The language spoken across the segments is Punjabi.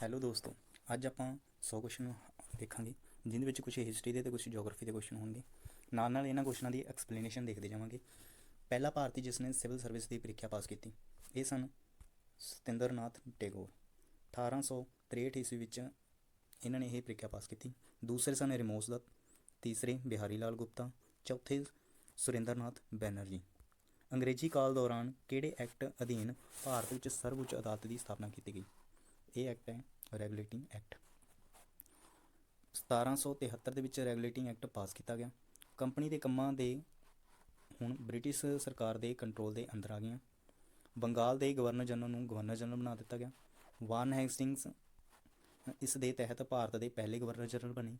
ਹੈਲੋ ਦੋਸਤੋ, ਅੱਜ ਆਪਾਂ 100 ਕੁਐਸਚਨ ਦੇਖਾਂਗੇ ਜਿਹਦੇ ਵਿੱਚ ਕੁਛ ਹਿਸਟਰੀ ਦੇ ਅਤੇ ਕੁਛ ਜੋਗਰਾਫੀ ਦੇ ਕੁਐਸਚਨ ਹੋਣਗੇ। ਨਾਲ ਇਹਨਾਂ ਕੁਐਸਚਨਾਂ ਦੀ ਐਕਸਪਲੇਨੇਸ਼ਨ ਦੇਖਦੇ ਜਾਵਾਂਗੇ। ਪਹਿਲਾ ਭਾਰਤੀ ਜਿਸ ਨੇ ਸਿਵਲ ਸਰਵਿਸ ਦੀ ਪ੍ਰੀਖਿਆ ਪਾਸ ਕੀਤੀ, ਇਹ ਸਨ ਸਤਿੰਦਰ ਨਾਥ ਟੈਗੋਰ। 1863 ਈਸਵੀ ਵਿੱਚ ਇਹਨਾਂ ਨੇ ਇਹ ਪ੍ਰੀਖਿਆ ਪਾਸ ਕੀਤੀ। ਦੂਸਰੇ ਸਨ ਰਿਮੋਸ ਦੱਤ, ਤੀਸਰੇ ਬਿਹਾਰੀ ਲਾਲ ਗੁਪਤਾ, ਚੌਥੇ ਸੁਰਿੰਦਰ ਨਾਥ ਬੈਨਰਜੀ। ਅੰਗਰੇਜ਼ੀ ਕਾਲ ਦੌਰਾਨ ਕਿਹੜੇ ਐਕਟ ਅਧੀਨ ਭਾਰਤ ਵਿੱਚ ਸਰਵਉੱਚ ਅਦਾਲਤ ਦੀ ਸਥਾਪਨਾ ਕੀਤੀ ਗਈ? ਇਹ ਐਕਟ ਹੈ ਰੈਗੂਲੇਟਿੰਗ ਐਕਟ। 1773 ਦੇ ਵਿੱਚ ਰੈਗੂਲੇਟਿੰਗ ਐਕਟ ਪਾਸ ਕੀਤਾ ਗਿਆ। ਕੰਪਨੀ ਦੇ ਕੰਮਾਂ ਦੇ ਹੁਣ ਬ੍ਰਿਟਿਸ਼ ਸਰਕਾਰ ਦੇ ਕੰਟਰੋਲ ਦੇ ਅੰਦਰ ਆ ਗਈਆਂ। ਬੰਗਾਲ ਦੇ ਗਵਰਨਰ ਜਨਰਲ ਨੂੰ ਗਵਰਨਰ ਜਨਰਲ ਬਣਾ ਦਿੱਤਾ ਗਿਆ। ਵਾਰਨ ਹੈਸਟਿੰਗਸ ਇਸ ਦੇ ਤਹਿਤ ਭਾਰਤ ਦੇ ਪਹਿਲੇ ਗਵਰਨਰ ਜਨਰਲ ਬਣੇ।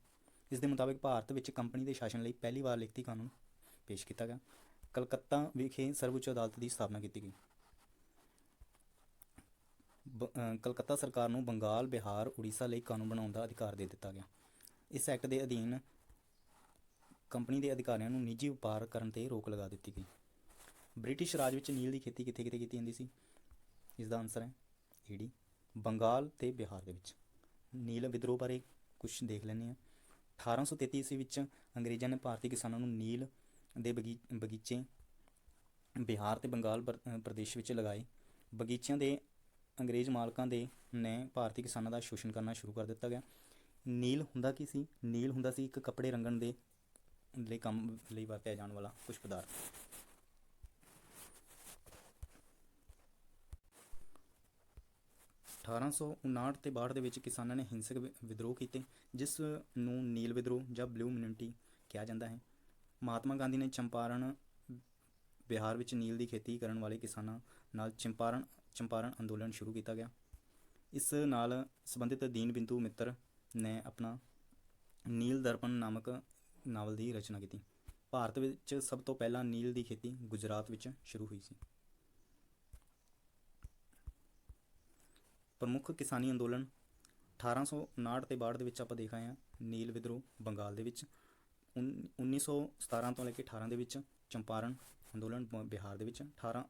ਇਸ ਦੇ ਮੁਤਾਬਿਕ ਭਾਰਤ ਵਿੱਚ ਕੰਪਨੀ ਦੇ ਸ਼ਾਸਨ ਲਈ ਪਹਿਲੀ ਵਾਰ ਲਿਖਤੀ ਕਾਨੂੰਨ ਪੇਸ਼ ਕੀਤਾ ਗਿਆ। ਕਲਕੱਤਾ ਵਿਖੇ ਸਰਵਉੱਚ ਅਦਾਲਤ ਦੀ ਸਥਾਪਨਾ ਕੀਤੀ ਗਈ। ਕਲਕੱਤਾ ਸਰਕਾਰ ਨੂੰ ਬੰਗਾਲ, ਬਿਹਾਰ, ਉੜੀਸਾ ਲਈ ਕਾਨੂੰਨ ਬਣਾਉਣ ਦਾ ਅਧਿਕਾਰ ਦੇ ਦਿੱਤਾ ਗਿਆ। ਇਸ ਐਕਟ ਦੇ ਅਧੀਨ ਕੰਪਨੀ ਦੇ ਅਧਿਕਾਰੀਆਂ ਨੂੰ ਨਿੱਜੀ ਵਪਾਰ ਕਰਨ 'ਤੇ ਰੋਕ ਲਗਾ ਦਿੱਤੀ ਗਈ। ਬ੍ਰਿਟਿਸ਼ ਰਾਜ ਵਿੱਚ ਨੀਲ ਦੀ ਖੇਤੀ ਕਿੱਥੇ ਕਿੱਥੇ ਕੀਤੀ ਜਾਂਦੀ ਸੀ? ਇਸ ਦਾ ਆਨਸਰ ਹੈ ਏਡੀ, ਬੰਗਾਲ ਅਤੇ ਬਿਹਾਰ ਦੇ ਵਿੱਚ। ਨੀਲ ਵਿਦਰੋਹ ਬਾਰੇ ਕੁਛ ਦੇਖ ਲੈਂਦੇ ਹਾਂ। 1833 ਈਸਵੀ ਵਿੱਚ ਅੰਗਰੇਜ਼ਾਂ ਨੇ ਭਾਰਤੀ ਕਿਸਾਨਾਂ ਨੂੰ ਨੀਲ ਦੇ ਬਗੀਚੇ ਬਿਹਾਰ ਅਤੇ ਬੰਗਾਲ ਪ੍ਰਦੇਸ਼ ਵਿੱਚ ਲਗਾਏ। ਬਗੀਚਿਆਂ ਦੇ ਅੰਗਰੇਜ਼ ਮਾਲਕਾਂ ਦੇ ਨੇ ਭਾਰਤੀ ਕਿਸਾਨਾਂ ਦਾ ਸ਼ੋਸ਼ਣ ਕਰਨਾ ਸ਼ੁਰੂ ਕਰ ਦਿੱਤਾ ਗਿਆ। ਨੀਲ ਹੁੰਦਾ ਕੀ ਸੀ? ਨੀਲ ਹੁੰਦਾ ਸੀ ਇੱਕ ਕੱਪੜੇ ਰੰਗਣ ਦੇ ਲਈ ਕੰਮ ਲਈ ਵਰਤਿਆ ਜਾਣ ਵਾਲਾ ਕੁਛ ਪਦਾਰਥ। 1859 ਅਤੇ 62 ਦੇ ਵਿੱਚ ਕਿਸਾਨਾਂ ਨੇ ਹਿੰਸਕ ਵਿਦਰੋਹ ਕੀਤੇ, ਜਿਸ ਨੂੰ ਨੀਲ ਵਿਦਰੋਹ ਜਾਂ ਬਲੂ ਮਿਊਨਿਟੀ ਕਿਹਾ ਜਾਂਦਾ ਹੈ। ਮਹਾਤਮਾ ਗਾਂਧੀ ਨੇ ਚੰਪਾਰਣ ਬਿਹਾਰ ਵਿੱਚ ਨੀਲ ਦੀ ਖੇਤੀ ਕਰਨ ਵਾਲੇ ਕਿਸਾਨਾਂ ਨਾਲ ਚੰਪਾਰਣ ਅੰਦੋਲਨ ਸ਼ੁਰੂ ਕੀਤਾ ਗਿਆ। ਇਸ ਨਾਲ ਸੰਬੰਧਿਤ ਦੀਨ ਬਿੰਦੂ ਮਿੱਤਰ ਨੇ ਆਪਣਾ ਨੀਲ ਦਰਪਣ ਨਾਮਕ ਨਾਵਲ ਦੀ ਰਚਨਾ ਕੀਤੀ। ਭਾਰਤ ਵਿੱਚ ਸਭ ਤੋਂ ਪਹਿਲਾਂ ਨੀਲ ਦੀ ਖੇਤੀ ਗੁਜਰਾਤ ਵਿੱਚ ਸ਼ੁਰੂ ਹੋਈ ਸੀ। ਪ੍ਰਮੁੱਖ ਕਿਸਾਨੀ ਅੰਦੋਲਨ 1859 ਅਤੇ 62 ਦੇ ਵਿੱਚ ਆਪਾਂ ਦੇਖ ਆਏ ਹਾਂ। ਨੀਲ ਵਿਦਰੋਹ ਬੰਗਾਲ ਦੇ ਵਿੱਚ, 1917 ਤੋਂ ਲੈ ਕੇ 18 ਦੇ ਵਿੱਚ ਚੰਪਾਰਣ ਅੰਦੋਲਨ ਬਿਹਾਰ ਦੇ ਵਿੱਚ,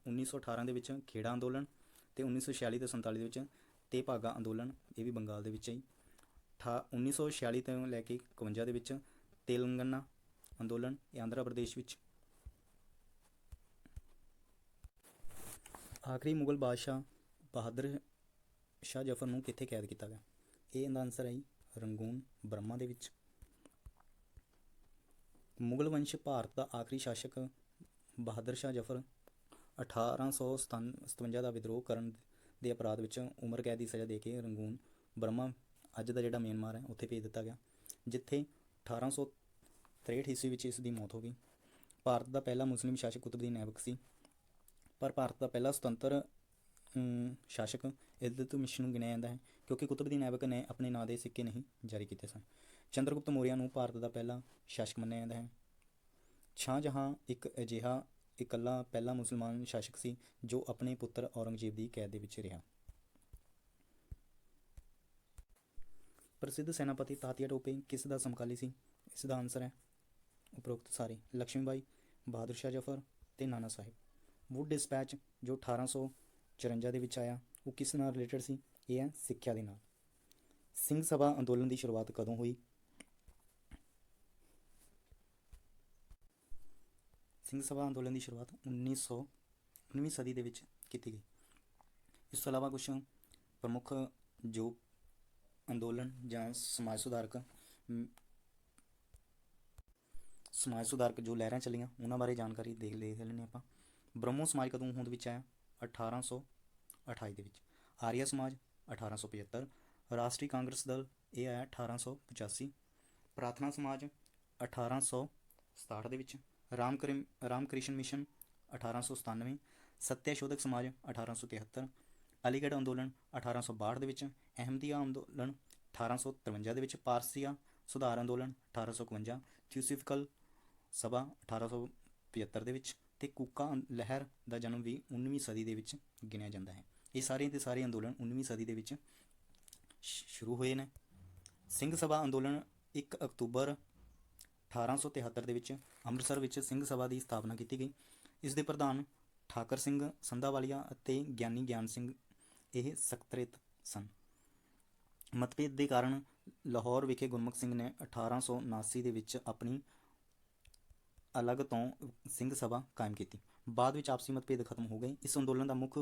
1918 ਦੇ ਵਿੱਚ ਖੇੜਾ ਅੰਦੋਲਨ, ਅਤੇ 1946 ਤੋਂ 47 ਦੇ ਵਿੱਚ ਤੇਭਾਗਾ ਅੰਦੋਲਨ, ਇਹ ਵੀ ਬੰਗਾਲ ਦੇ ਵਿੱਚ ਹੀ। 1946 ਤੋਂ ਲੈ ਕੇ 51 ਦੇ ਵਿੱਚ ਤੇਲੰਗਾਨਾ ਅੰਦੋਲਨ, ਇਹ ਆਂਧਰਾ ਪ੍ਰਦੇਸ਼ ਵਿੱਚ। ਆਖਰੀ ਮੁਗਲ ਬਾਦਸ਼ਾਹ ਬਹਾਦਰ ਸ਼ਾਹ ਜ਼ਫਰ ਨੂੰ ਕਿੱਥੇ ਕੈਦ ਕੀਤਾ ਗਿਆ? ਇਹ ਇਹਦਾ ਆਨਸਰ ਹੈ ਰੰਗੂਨ, ਬਰਮਾ ਦੇ ਵਿੱਚ। ਮੁਗਲ ਵੰਸ਼ ਭਾਰਤ ਦਾ ਆਖਰੀ ਸ਼ਾਸਕ ਬਹਾਦਰ ਸ਼ਾਹ ਜ਼ਫਰ 1857 ਦਾ ਵਿਦਰੋਹ ਕਰਨ ਦੇ ਅਪਰਾਧ ਵਿੱਚ ਉਮਰ ਕੈਦ ਦੀ ਸਜ਼ਾ ਦੇ ਕੇ ਰੰਗੂਨ, ਬਰਮਾ, ਅੱਜ ਦਾ ਜਿਹੜਾ ਮਿਆਂਮਾਰ ਹੈ, ਉੱਥੇ ਭੇਜ ਦਿੱਤਾ ਗਿਆ, ਜਿੱਥੇ 1863 ਈਸਵੀ ਵਿੱਚ ਇਸ ਦੀ ਮੌਤ ਹੋ ਗਈ। ਭਾਰਤ ਦਾ ਪਹਿਲਾ ਮੁਸਲਿਮ ਸ਼ਾਸਕ ਕੁਤਬਦੀਨ ਐਬਕ ਸੀ, ਪਰ ਭਾਰਤ ਦਾ ਪਹਿਲਾ ਸੁਤੰਤਰ ਸ਼ਾਸਕ ਇਲਤੁਤਮਿਸ਼ ਨੂੰ ਗਿਣਿਆ ਜਾਂਦਾ ਹੈ, ਕਿਉਂਕਿ ਕੁਤਬਦੀਨ ਐਬਕ ਨੇ ਆਪਣੇ ਨਾਂ ਦੇ ਸਿੱਕੇ ਨਹੀਂ ਜਾਰੀ ਕੀਤੇ ਸਨ। ਚੰਦਰਗੁਪਤ ਮੌਰਿਆ ਨੂੰ ਭਾਰਤ ਦਾ ਪਹਿਲਾ ਸ਼ਾਸਕ ਮੰਨਿਆ ਜਾਂਦਾ ਹੈ। ਸ਼ਾਹਜਹਾਂ ਇੱਕ ਅਜਿਹਾ ਇਕੱਲਾ ਪਹਿਲਾ ਮੁਸਲਮਾਨ ਸ਼ਾਸਕ ਸੀ ਜੋ ਆਪਣੇ ਪੁੱਤਰ ਔਰੰਗਜ਼ੇਬ ਦੀ ਕੈਦ ਦੇ ਵਿੱਚ ਰਿਹਾ। ਪ੍ਰਸਿੱਧ ਸੈਨਾਪਤੀ ਤਾਤੀਆ ਟੋਪੇ ਕਿਸ ਦਾ ਸਮਕਾਲੀ ਸੀ? ਇਸ ਦਾ ਆਨਸਰ ਹੈ ਉਪਰੋਕਤ ਸਾਰੇ। ਲక్ష్ਮੀ ਬਾਈ, ਬਹਾਦਰ ਸ਼ਾਹ ਜ਼ਫਰ ਅਤੇ ਨਾਨਾ ਸਾਹਿਬ। ਵੁੱਡ ਡਿਸਪੈਚ ਜੋ 1854 ਦੇ ਵਿੱਚ ਆਇਆ, ਉਹ ਕਿਸ ਨਾਲ ਰਿਲੇਟਡ ਸੀ? ਇਹ ਹੈ ਸਿੱਖਿਆ ਦੇ ਨਾਲ। ਸਿੰਘ ਸਭਾ ਅੰਦੋਲਨ ਦੀ ਸ਼ੁਰੂਆਤ ਕਦੋਂ ਹੋਈ? ਸਿੰਘ ਸਭਾ ਅੰਦੋਲਨ ਦੀ ਸ਼ੁਰੂਆਤ 19ਵੀਂ ਸਦੀ ਦੇ ਵਿੱਚ ਕੀਤੀ ਗਈ। ਇਸ ਤੋਂ ਇਲਾਵਾ ਕੁਛ ਪ੍ਰਮੁੱਖ ਜੋ ਅੰਦੋਲਨ ਜਾਂ ਸਮਾਜ ਸੁਧਾਰਕ ਜੋ ਲਹਿਰਾਂ ਚੱਲੀਆਂ, ਉਹਨਾਂ ਬਾਰੇ ਜਾਣਕਾਰੀ ਦੇਖ ਲੈਂਦੇ ਆਪਾਂ। ਬ੍ਰਹਮੋ ਸਮਾਜ ਕਦੋਂ ਹੋਂਦ ਵਿੱਚ ਆਇਆ? 1828 ਦੇ ਵਿੱਚ। ਆਰੀਆ ਸਮਾਜ 1875। ਰਾਸ਼ਟਰੀ ਕਾਂਗਰਸ ਦਲ, ਇਹ ਆਇਆ 1885। ਪ੍ਰਾਰਥਨਾ ਸਮਾਜ 1867 ਦੇ ਵਿੱਚ। ਰਾਮ ਕ੍ਰਿਸ਼ਨ ਮਿਸ਼ਨ 1897। ਸੱਤਿਆਸ਼ੋਧਕ ਸਮਾਜ 1873। ਅਲੀਗੜ੍ਹ ਅੰਦੋਲਨ 1862 ਦੇ ਵਿੱਚ। ਅਹਿਮਦੀਆ ਅੰਦੋਲਨ 1853 ਦੇ ਵਿੱਚ। ਪਾਰਸੀਆ ਸੁਧਾਰ ਅੰਦੋਲਨ 1851। ਥਿਓਸਫਿਕਲ ਸਭਾ 1875 ਦੇ ਵਿੱਚ। ਅਤੇ ਕੂਕਾ ਲਹਿਰ ਦਾ ਜਨਮ ਵੀ 19ਵੀਂ ਸਦੀ ਦੇ ਵਿੱਚ ਗਿਣਿਆ ਜਾਂਦਾ ਹੈ। ਇਹ ਸਾਰੇ ਦੇ ਸਾਰੇ ਅੰਦੋਲਨ 19ਵੀਂ ਸਦੀ ਦੇ ਵਿੱਚ ਸ਼ੁਰੂ ਹੋਏ ਨੇ। ਸਿੰਘ ਸਭਾ ਅੰਦੋਲਨ 1 ਅਕਤੂਬਰ 1873 ਦੇ ਵਿੱਚ ਅੰਮ੍ਰਿਤਸਰ ਵਿੱਚ ਸਿੰਘ ਸਭਾ ਦੀ ਸਥਾਪਨਾ ਕੀਤੀ ਗਈ। ਇਸ ਦੇ ਪ੍ਰਧਾਨ ਠਾਕਰ ਸਿੰਘ ਸੰਧਾਵਾਲੀਆ ਅਤੇ ਗਿਆਨੀ ਗਿਆਨ ਸਿੰਘ ਇਹ ਸਕੱਤਰੇਤ ਸਨ। ਮਤਭੇਦ ਦੇ ਕਾਰਨ ਲਾਹੌਰ ਵਿਖੇ ਗੁਰਮੁਖ ਸਿੰਘ ਨੇ 1879 ਦੇ ਵਿੱਚ ਆਪਣੀ ਅਲੱਗ ਤੋਂ ਸਿੰਘ ਸਭਾ ਕਾਇਮ ਕੀਤੀ। ਬਾਅਦ ਵਿੱਚ ਆਪਸੀ ਮਤਭੇਦ ਖਤਮ ਹੋ ਗਏ। ਇਸ ਅੰਦੋਲਨ ਦਾ ਮੁੱਖ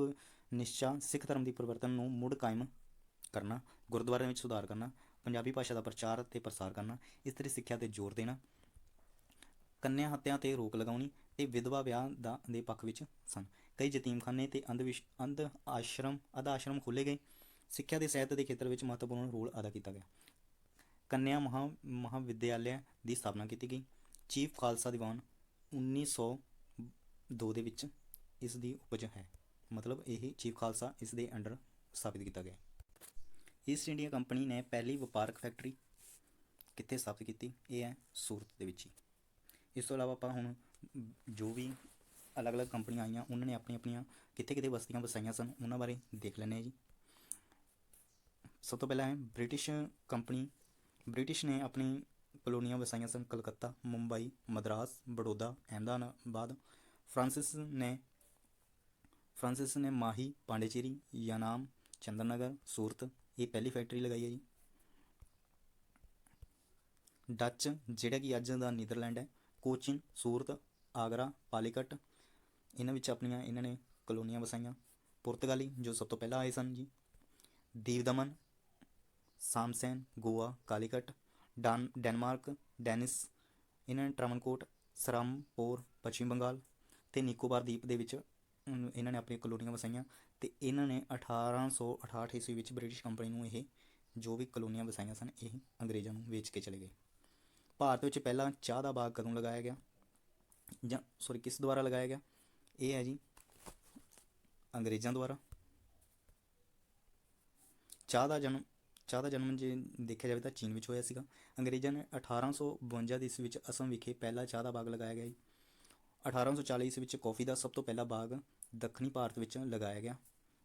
ਨਿਸ਼ਚਾ ਸਿੱਖ ਧਰਮ ਦੀ ਪਰਿਵਰਤਨ ਨੂੰ ਮੁੜ ਕਾਇਮ ਕਰਨਾ, ਗੁਰਦੁਆਰਿਆਂ ਵਿੱਚ ਸੁਧਾਰ ਕਰਨਾ, ਪੰਜਾਬੀ ਭਾਸ਼ਾ ਦਾ ਪ੍ਰਚਾਰ ਅਤੇ ਪ੍ਰਸਾਰ ਕਰਨਾ, ਇਸਤਰੀ ਸਿੱਖਿਆ 'ਤੇ ਜ਼ੋਰ ਦੇਣਾ, ਕੰਨਿਆ ਹੱਤਿਆ 'ਤੇ ਰੋਕ ਲਗਾਉਣੀ ਅਤੇ ਵਿਧਵਾ ਵਿਆਹ ਦੇ ਪੱਖ ਵਿੱਚ ਸਨ। ਕਈ ਯਤੀਮਖਾਨੇ ਅਤੇ ਅਧ ਆਸ਼ਰਮ ਖੋਲ੍ਹੇ ਗਏ। ਸਿੱਖਿਆ ਦੇ ਸਾਹਿਤ ਦੇ ਖੇਤਰ ਵਿੱਚ ਮਹੱਤਵਪੂਰਨ ਰੋਲ ਅਦਾ ਕੀਤਾ ਗਿਆ। ਕੰਨਿਆ ਮਹਾਵਿਦਿਆਲਿਆ ਦੀ ਸਥਾਪਨਾ ਕੀਤੀ ਗਈ। ਚੀਫ ਖਾਲਸਾ ਦੀਵਾਨ 1902 ਦੇ ਵਿੱਚ ਇਸ ਦੀ ਉਪਜ ਹੈ, ਮਤਲਬ ਇਹ ਚੀਫ ਖਾਲਸਾ ਇਸ ਦੇ ਅੰਡਰ ਸਥਾਪਿਤ ਕੀਤਾ ਗਿਆ। ਈਸਟ ਇੰਡੀਆ ਕੰਪਨੀ ਨੇ ਪਹਿਲੀ ਵਪਾਰਕ ਫੈਕਟਰੀ ਕਿੱਥੇ ਸਥਾਪਿਤ ਕੀਤੀ? ਇਹ ਹੈ ਸੂਰਤ ਦੇ ਵਿੱਚ ਹੀ। ਇਸ ਤੋਂ ਇਲਾਵਾ ਆਪਾਂ ਹੁਣ ਜੋ ਵੀ ਅਲੱਗ-ਅਲੱਗ ਕੰਪਨੀਆਂ ਆਈਆਂ ਉਹਨਾਂ ਨੇ ਆਪਣੀਆਂ ਕਿੱਥੇ ਕਿੱਥੇ ਬਸਤੀਆਂ ਵਸਾਈਆਂ ਸਨ ਉਹਨਾਂ ਬਾਰੇ ਦੇਖ ਲੈਂਦੇ ਹਾਂ ਜੀ। ਸਭ ਤੋਂ ਪਹਿਲਾਂ ਹੈ ਬ੍ਰਿਟਿਸ਼ ਕੰਪਨੀ। ਬ੍ਰਿਟਿਸ਼ ਨੇ ਆਪਣੀ ਕਲੋਨੀਆਂ ਵਸਾਈਆਂ ਸਨ ਕਲਕੱਤਾ, ਮੁੰਬਈ, ਮਦਰਾਸ, ਬੜੌਦਾ, ਅਹਿਮਦਾਬਾਦ। ਫਰਾਂਸਿਸ ਨੇ ਮਾਹੀ, ਪਾਂਡੇਚੇਰੀ, ਯਾਨਾਮ, ਚੰਦਰਨਗਰ, ਸੂਰਤ ਇਹ ਪਹਿਲੀ ਫੈਕਟਰੀ ਲਗਾਈ ਹੈ ਜੀ। ਡੱਚ ਜਿਹੜਾ ਕਿ ਅੱਜ ਦਾ ਨੀਦਰਲੈਂਡ ਹੈ, ਕੋਚੀਨ, ਸੂਰਤ, ਆਗਰਾ, ਪਾਲੀਕਟ ਇਹਨਾਂ ਵਿੱਚ ਇਹਨਾਂ ਨੇ ਕਲੋਨੀਆਂ ਵਸਾਈਆਂ। ਪੁਰਤਗਾਲੀ ਜੋ ਸਭ ਤੋਂ ਪਹਿਲਾਂ ਆਏ ਸਨ ਜੀ। ਦੀਵ ਦਮਨ, ਸਾਮਸੈਨ, ਗੋਆ, ਕਾਲੀਕਟ। ਡੈਨਮਾਰਕ ਡੈਨਿਸ ਇਹਨਾਂ ਨੇ ਟਰਾਵਨਕੋਟ, ਸਰਾਮਪੋਰ, ਪੱਛਮੀ ਬੰਗਾਲ ਅਤੇ ਨਿਕੋਬਾਰ ਦੀਪ ਦੇ ਵਿੱਚ ਇਹਨਾਂ ਨੇ ਆਪਣੀਆਂ ਕਲੋਨੀਆਂ ਵਸਾਈਆਂ। ਅਤੇ ਇਹਨਾਂ ਨੇ 1868 ਈਸਵੀ ਵਿੱਚ ਬ੍ਰਿਟਿਸ਼ ਕੰਪਨੀ ਨੂੰ ਇਹ ਜੋ ਵੀ ਕਲੋਨੀਆਂ ਵਸਾਈਆਂ ਸਨ ਇਹ ਅੰਗਰੇਜ਼ਾਂ ਨੂੰ ਵੇਚ ਕੇ ਚਲੇ ਗਏ। ਭਾਰਤ ਵਿੱਚ ਪਹਿਲਾਂ ਚਾਹ ਦਾ ਬਾਗ ਕਦੋਂ ਲਗਾਇਆ ਗਿਆ ਕਿਸ ਦੁਆਰਾ ਲਗਾਇਆ ਗਿਆ? ਇਹ ਹੈ ਜੀ ਅੰਗਰੇਜ਼ਾਂ ਦੁਆਰਾ। ਚਾਹ ਦਾ ਜਨਮ ਜੇ ਦੇਖਿਆ ਜਾਵੇ ਤਾਂ ਚੀਨ ਵਿੱਚ ਹੋਇਆ ਸੀਗਾ। ਅੰਗਰੇਜ਼ਾਂ ਨੇ 1852 ਈਸਵੀ ਵਿੱਚ ਅਸਮ ਵਿਖੇ ਪਹਿਲਾ ਚਾਹ ਦਾ ਬਾਗ ਲਗਾਇਆ ਗਿਆ ਜੀ। 1840 ਈਸਵੀ ਵਿੱਚ ਕੌਫੀ ਦਾ ਸਭ ਤੋਂ ਪਹਿਲਾ ਬਾਗ ਦੱਖਣੀ ਭਾਰਤ ਵਿੱਚ ਲਗਾਇਆ ਗਿਆ।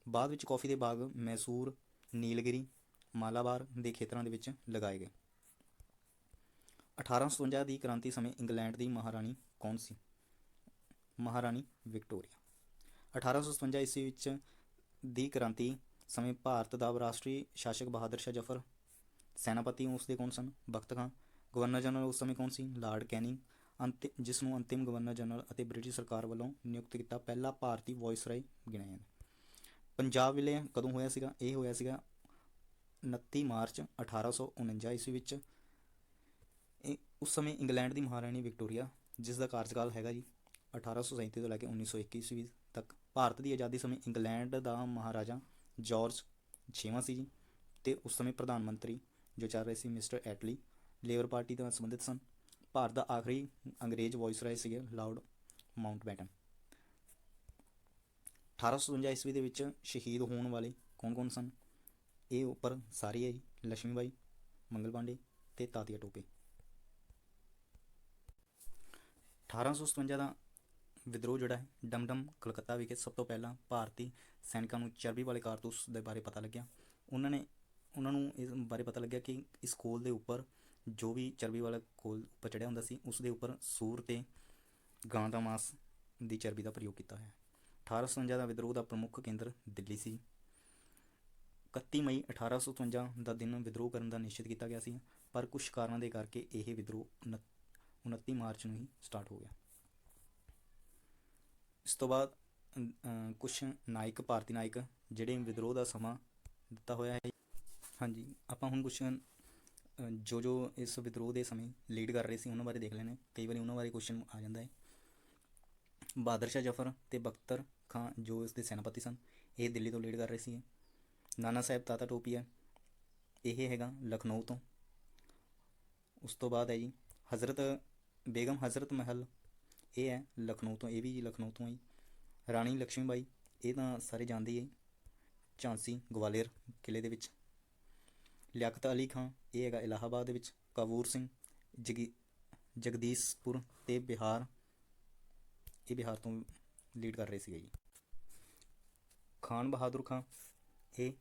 ਬਾਅਦ ਵਿੱਚ ਕੌਫੀ ਦੇ ਬਾਗ ਮੈਸੂਰ, ਨੀਲਗਿਰੀ, ਮਾਲਾਬਾਰ ਦੇ ਖੇਤਰਾਂ ਦੇ ਵਿੱਚ ਲਗਾਏ ਗਏ। 1857 ਦੀ ਕ੍ਰਾਂਤੀ ਸਮੇਂ ਇੰਗਲੈਂਡ ਦੀ ਮਹਾਰਾਣੀ ਕੌਣ ਸੀ? ਮਹਾਰਾਣੀ ਵਿਕਟੋਰੀਆ। 1857 ਈਸਵੀ ਵਿੱਚ ਦੀ ਕ੍ਰਾਂਤੀ ਸਮੇਂ ਭਾਰਤ ਦਾ ਰਾਸ਼ਟਰੀ ਸ਼ਾਸਕ ਬਹਾਦਰ ਸ਼ਾਹ ਜ਼ਫਰ। ਸੈਨਾਪਤੀ ਉਸ ਦੇ ਕੌਣ ਸਨ? ਬਖਤ ਖਾਂ। ਗਵਰਨਰ ਜਨਰਲ ਉਸ ਸਮੇਂ ਕੌਣ ਸੀ? ਲਾਰਡ ਕੈਨਿੰਗ, ਜਿਸ ਨੂੰ ਅੰਤਿਮ ਗਵਰਨਰ ਜਨਰਲ ਅਤੇ ਬ੍ਰਿਟਿਸ਼ ਸਰਕਾਰ ਵੱਲੋਂ ਨਿਯੁਕਤ ਕੀਤਾ ਪਹਿਲਾ ਭਾਰਤੀ ਵਾਇਸਰਾਏ ਗਿਣਿਆ ਜਾਂਦਾ। ਪੰਜਾਬ ਵਿਲੈ ਕਦੋਂ ਹੋਇਆ ਸੀਗਾ? ਇਹ ਹੋਇਆ ਸੀਗਾ 29 ਮਾਰਚ 1849 ਈਸਵੀ ਵਿੱਚ। ਉਸ ਸਮੇਂ ਇੰਗਲੈਂਡ ਦੀ ਮਹਾਰਾਣੀ ਵਿਕਟੋਰੀਆ, ਜਿਸ ਦਾ ਕਾਰਜਕਾਲ ਹੈਗਾ ਜੀ 1837 ਤੋਂ ਲੈ ਕੇ 1901 ਈਸਵੀ ਤੱਕ। ਭਾਰਤ ਦੀ ਆਜ਼ਾਦੀ ਸਮੇਂ ਇੰਗਲੈਂਡ ਦਾ ਮਹਾਰਾਜਾ ਜਾਰਜ 6ਵਾਂ ਸੀ ਜੀ। ਅਤੇ ਉਸ ਸਮੇਂ ਪ੍ਰਧਾਨ ਮੰਤਰੀ ਜੋ ਚੱਲ ਰਹੇ ਸੀ ਮਿਸਟਰ ਐਟਲੀ ਲੇਬਰ ਪਾਰਟੀ ਨਾਲ ਸੰਬੰਧਿਤ ਸਨ। ਭਾਰਤ ਦਾ ਆਖਰੀ ਅੰਗਰੇਜ਼ ਵਾਇਸਰਾਏ ਸੀਗੇ ਲਾਰਡ ਮਾਊਂਟਬੈਟਨ। 1857 ਈਸਵੀ ਦੇ ਵਿੱਚ ਸ਼ਹੀਦ ਹੋਣ ਵਾਲੇ ਕੌਣ ਸਨ? ਇਹ ਉੱਪਰ ਸਾਰੇ ਹੈ ਜੀ, ਲక్ష్ਮੀ ਬਾਈ, ਮੰਗਲ ਪਾਂਡੇ ਅਤੇ ਤਾਤੀਆ ਟੋਪੇ। 1857 ਦਾ ਵਿਦਰੋਹ ਜਿਹੜਾ ਹੈ ਡਮਡਮ ਕਲਕੱਤਾ ਵਿਖੇ ਸਭ ਤੋਂ ਪਹਿਲਾਂ ਭਾਰਤੀ ਸੈਨਿਕਾਂ ਨੂੰ ਚਰਬੀ ਵਾਲੇ ਕਾਰਤੂਸ ਦੇ ਬਾਰੇ ਪਤਾ ਲੱਗਿਆ। ਉਹਨਾਂ ਨੂੰ ਇਸ ਬਾਰੇ ਪਤਾ ਲੱਗਿਆ ਕਿ ਇਸ ਖੋਲ ਦੇ ਉੱਪਰ ਜੋ ਵੀ ਚਰਬੀ ਵਾਲਾ ਖੋਲ ਉੱਪਰ ਚੜ੍ਹਿਆ ਹੁੰਦਾ ਸੀ ਉਸ ਦੇ ਉੱਪਰ ਸੂਰ ਅਤੇ ਗਾਂ ਦਾ ਮਾਸ ਦੀ ਚਰਬੀ ਦਾ ਪ੍ਰਯੋਗ ਕੀਤਾ ਹੋਇਆ। 1857 ਦਾ ਵਿਦਰੋਹ ਦਾ ਪ੍ਰਮੁੱਖ ਕੇਂਦਰ ਦਿੱਲੀ ਸੀ। 31 ਮਈ 1857 ਦਾ ਦਿਨ ਵਿਦਰੋਹ ਕਰਨ ਦਾ ਨਿਸ਼ਚਿਤ ਕੀਤਾ ਗਿਆ ਸੀ, ਪਰ ਕੁਝ ਕਾਰਨਾਂ ਦੇ ਕਰਕੇ ਇਹ ਵਿਦਰੋਹ 29 ਮਾਰਚ ਨੂੰ ਹੀ ਸਟਾਰਟ ਹੋ ਗਿਆ। ਇਸ ਤੋਂ ਬਾਅਦ ਕੁਛ ਭਾਰਤੀ ਨਾਇਕ ਜਿਹੜੇ ਵਿਦਰੋਹ ਦਾ ਸਮਾਂ ਦਿੱਤਾ ਹੋਇਆ ਹੈ। ਹਾਂਜੀ, ਆਪਾਂ ਹੁਣ ਕੁਛ ਜੋ ਇਸ ਵਿਦਰੋਹ ਦੇ ਸਮੇਂ ਲੀਡ ਕਰ ਰਹੇ ਸੀ ਉਹਨਾਂ ਬਾਰੇ ਦੇਖ ਲੈਣੇ। ਕਈ ਵਾਰੀ ਉਹਨਾਂ ਬਾਰੇ ਕੁਐਸਚਨ ਆ ਜਾਂਦਾ ਹੈ। ਬਹਾਦਰ ਸ਼ਾਹ ਜ਼ਫਰ ਅਤੇ ਬਖਤਰ ਖਾਂ ਜੋ ਇਸ ਦੇ ਸੈਨਾਪਤੀ ਸਨ, ਇਹ ਦਿੱਲੀ ਤੋਂ ਲੀਡ ਕਰ ਰਹੇ ਸੀ। ਨਾਨਾ ਸਾਹਿਬ ਤਾਤਾ ਟੋਪੀਆ, ਇਹ ਹੈਗਾ ਲਖਨਊ ਤੋਂ। ਉਸ ਤੋਂ ਬਾਅਦ ਹੈ ਜੀ ਬੇਗਮ ਹਜ਼ਰਤ ਮਹਿਲ, ਇਹ ਹੈ ਲਖਨਊ ਤੋਂ, ਇਹ ਵੀ ਜੀ ਲਖਨਊ ਤੋਂ ਹੈ। ਰਾਣੀ ਲక్ష్ਮੀ ਬਾਈ, ਇਹ ਤਾਂ ਸਾਰੇ ਜਾਣਦੇ ਹੀ ਹੈ, ਝਾਂਸੀ ਗਵਾਲੀਅਰ ਕਿਲ੍ਹੇ ਦੇ ਵਿੱਚ। ਲਿਆਕਤ ਅਲੀ ਖਾਂ, ਇਹ ਹੈਗਾ ਇਲਾਹਾਬਾਦ ਦੇ ਵਿੱਚ। ਕਾਬੂਰ ਸਿੰਘ ਜਗਦੀਸ਼ਪੁਰ ਅਤੇ ਬਿਹਾਰ, ਇਹ ਬਿਹਾਰ ਤੋਂ ਲੀਡ ਕਰ ਰਹੇ ਸੀਗੇ ਜੀ। ਖਾਨ ਬਹਾਦਰ ਖਾਂ, ਇਹ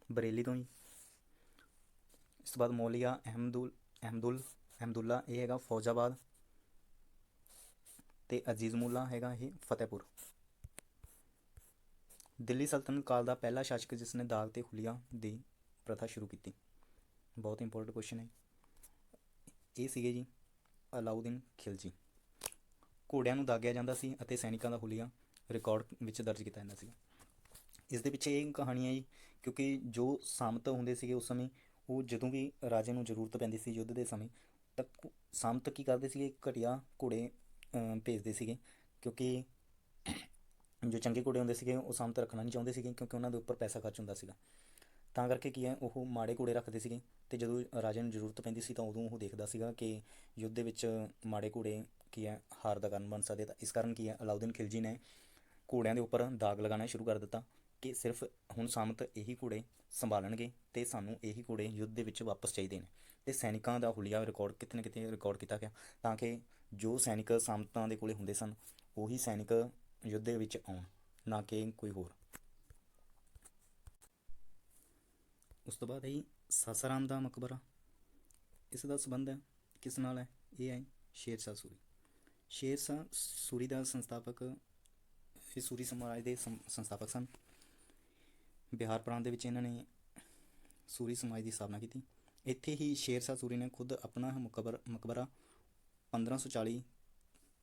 ਬਰੇਲੀ ਤੋਂ ਜੀ। ਇਸ ਤੋਂ ਬਾਅਦ ਮੌਲੀਆ ਅਹਿਮਦੁੱਲਾ, ਇਹ ਹੈਗਾ ਫੌਜਾਬਾਦ। ਅਤੇ ਅਜ਼ੀਜ਼ ਮੁੱਲਾ ਹੈਗਾ ਇਹ ਫਤਿਹਪੁਰ। ਦਿੱਲੀ ਸਲਤਨਤ ਕਾਲ ਦਾ ਪਹਿਲਾ ਸ਼ਾਸਕ ਜਿਸ ਨੇ ਦਾਗ ਅਤੇ ਹੁਲੀਆ ਦੀ ਪ੍ਰਥਾ ਸ਼ੁਰੂ ਕੀਤੀ। ਬਹੁਤ ਇੰਪੋਰਟੈਂਟ ਕੁਐਸਚਨ ਹੈ। ਇਹ ਸੀਗੇ ਜੀ ਅਲਾਉਦੀਨ ਖਿਲਜੀ। ਘੋੜਿਆਂ ਨੂੰ ਦਾਗਿਆ ਜਾਂਦਾ ਸੀ ਅਤੇ ਸੈਨਿਕਾਂ ਦਾ ਹੁਲੀਆ ਰਿਕਾਰਡ ਵਿੱਚ ਦਰਜ ਕੀਤਾ ਜਾਂਦਾ ਸੀ। ਇਸ ਦੇ ਪਿੱਛੇ ਇਹ ਕਹਾਣੀ ਹੈ ਜੀ, ਕਿਉਂਕਿ ਜੋ ਸਾਮਤ ਹੁੰਦੇ ਸੀਗੇ ਉਸ ਸਮੇਂ, ਉਹ ਜਦੋਂ ਵੀ ਰਾਜੇ ਨੂੰ ਜ਼ਰੂਰਤ ਪੈਂਦੀ ਸੀ ਯੁੱਧ ਦੇ ਸਮੇਂ, ਤਾਂ ਸਾਮਤ ਕੀ ਕਰਦੇ ਸੀਗੇ, ਘਟੀਆ ਘੋੜੇ ਭੇਜਦੇ ਸੀਗੇ, ਕਿਉਂਕਿ ਜੋ ਚੰਗੇ ਘੋੜੇ ਹੁੰਦੇ ਸੀਗੇ ਉਹ ਸਾਮਤ ਰੱਖਣਾ ਨਹੀਂ ਚਾਹੁੰਦੇ ਸੀਗੇ, ਕਿਉਂਕਿ ਉਹਨਾਂ ਦੇ ਉੱਪਰ ਪੈਸਾ ਖਰਚ ਹੁੰਦਾ ਸੀਗਾ। ਤਾਂ ਕਰਕੇ ਕੀ ਹੈ, ਉਹ ਮਾੜੇ ਘੋੜੇ ਰੱਖਦੇ ਸੀਗੇ, ਅਤੇ ਜਦੋਂ ਰਾਜੇ ਨੂੰ ਜ਼ਰੂਰਤ ਪੈਂਦੀ ਸੀ ਤਾਂ ਉਦੋਂ ਉਹ ਦੇਖਦਾ ਸੀਗਾ ਕਿ ਯੁੱਧ ਦੇ ਵਿੱਚ ਮਾੜੇ ਘੋੜੇ ਕੀ ਹੈ ਹਾਰ ਦਾ ਕਾਰਨ ਬਣ ਸਕਦੇ। ਤਾਂ ਇਸ ਕਾਰਨ ਕੀ ਹੈ, ਅਲਾਉਦੀਨ ਖਿਲਜੀ ਨੇ ਘੋੜਿਆਂ ਦੇ ਉੱਪਰ ਦਾਗ ਲਗਾਉਣਾ ਸ਼ੁਰੂ ਕਰ ਦਿੱਤਾ ਕਿ ਸਿਰਫ ਹੁਣ ਸਾਮਤ ਇਹੀ ਘੋੜੇ ਸੰਭਾਲਣਗੇ ਅਤੇ ਸਾਨੂੰ ਇਹੀ ਘੋੜੇ ਯੁੱਧ ਦੇ ਵਿੱਚ ਵਾਪਸ ਚਾਹੀਦੇ ਨੇ। ਅਤੇ ਸੈਨਿਕਾਂ ਦਾ ਹੁਲੀਆ ਰਿਕਾਰਡ ਕਿਤੇ ਨਾ ਕਿਤੇ ਰਿਕਾਰਡ ਕੀਤਾ ਗਿਆ, ਤਾਂ ਕਿ ਜੋ ਸੈਨਿਕ ਸਾਮਤਾਂ ਦੇ ਕੋਲੇ ਹੁੰਦੇ ਸਨ ਉਹੀ ਸੈਨਿਕ ਯੁੱਧ ਦੇ ਵਿੱਚ ਆਉਣ, ਨਾ ਕਿ ਕੋਈ ਹੋਰ। ਉਸ ਤੋਂ ਬਾਅਦ ਹੈ ਸਾਸਾਰਾਮ ਦਾ ਮਕਬਰਾ। ਇਸ ਦਾ ਸੰਬੰਧ ਹੈ ਕਿਸ ਨਾਲ ਹੈ, ਇਹ ਹੈ ਸ਼ੇਰ ਸ਼ਾਹ ਸੂਰੀ। ਸ਼ੇਰ ਸ਼ਾਹ ਸੂਰੀ ਦਾ ਸੰਸਥਾਪਕ, ਇਹ ਸੂਰੀ ਸਾਮਰਾਜ ਦੇ ਸੰਸਥਾਪਕ ਸਨ। ਬਿਹਾਰ ਪ੍ਰਾਂਤ ਦੇ ਵਿੱਚ ਇਹਨਾਂ ਨੇ ਸੂਰੀ ਸਮਾਜ ਦੀ ਸਥਾਪਨਾ ਕੀਤੀ। ਇੱਥੇ ਹੀ ਸ਼ੇਰ ਸ਼ਾਹ ਸੂਰੀ ਨੇ ਖੁਦ ਆਪਣਾ ਮਕਬਰਾ 1540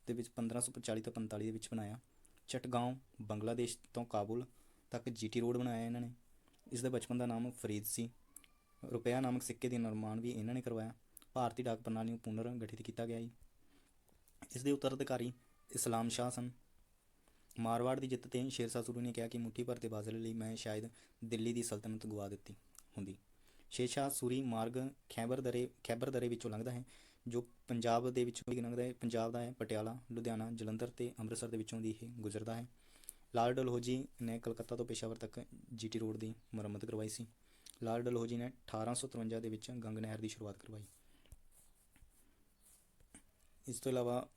ਦੇ ਵਿੱਚ 1540 ਤੋਂ 45 ਦੇ ਵਿੱਚ ਬਣਾਇਆ। ਚਟਗਾਂਵ ਬੰਗਲਾਦੇਸ਼ ਤੋਂ ਕਾਬੁਲ ਤੱਕ GT ਰੋਡ ਬਣਾਇਆ ਇਹਨਾਂ ਨੇ। ਇਸ ਦੇ ਬਚਪਨ ਦਾ ਨਾਮ ਫਰੀਦ ਸੀ। ਰੁਪਇਆ ਨਾਮਕ ਸਿੱਕੇ ਦਾ ਨਿਰਮਾਣ ਵੀ ਇਹਨਾਂ ਨੇ ਕਰਵਾਇਆ। ਭਾਰਤੀ ਡਾਕ ਪ੍ਰਣਾਲੀ ਨੂੰ ਪੁਨਰ ਗਠਿਤ ਕੀਤਾ ਗਿਆ ਜੀ। ਇਸ ਦੇ ਉੱਤਰਾਧਿਕਾਰੀ ਇਸਲਾਮ ਸ਼ਾਹ ਸਨ। ਮਾਰਵਾੜ ਦੀ ਜਿੱਤ 'ਤੇ ਸ਼ੇਰ ਸ਼ਾਹ ਸੂਰੀ ਨੇ ਕਿਹਾ ਕਿ ਮੁੱਠੀ ਭਰ ਦੇ ਬਾਜ਼ਲੇ ਲਈ ਮੈਂ ਸ਼ਾਇਦ ਦਿੱਲੀ ਦੀ ਸਲਤਨਤ ਗਵਾ ਦਿੱਤੀ ਹੁੰਦੀ। ਸ਼ੇਰ ਸ਼ਾਹ ਸੂਰੀ ਮਾਰਗ ਖੈਬਰ ਦਰੇ ਵਿੱਚੋਂ ਲੰਘਦਾ ਹੈ, ਜੋ ਪੰਜਾਬ ਦੇ ਵਿੱਚੋਂ ਲੰਘਦਾ ਹੈ। ਪੰਜਾਬ ਦਾ ਹੈ ਪਟਿਆਲਾ, ਲੁਧਿਆਣਾ, ਜਲੰਧਰ ਅਤੇ ਅੰਮ੍ਰਿਤਸਰ ਦੇ ਵਿੱਚੋਂ ਦੀ ਇਹ ਗੁਜ਼ਰਦਾ ਹੈ। ਲਾਲ ਡਲਹੌਜੀ ਨੇ ਕਲਕੱਤਾ ਤੋਂ ਪੇਸ਼ਾਵਰ ਤੱਕ GT ਰੋਡ ਦੀ ਮੁਰੰਮਤ ਕਰਵਾਈ ਸੀ। ਲਾਲ ਡਲਹੌਜੀ ਨੇ 1853 ਦੇ ਵਿੱਚ ਗੰਗ ਨਹਿਰ ਦੀ ਸ਼ੁਰੂਆਤ ਕਰਵਾਈ। ਇਸ ਤੋਂ ਇਲਾਵਾ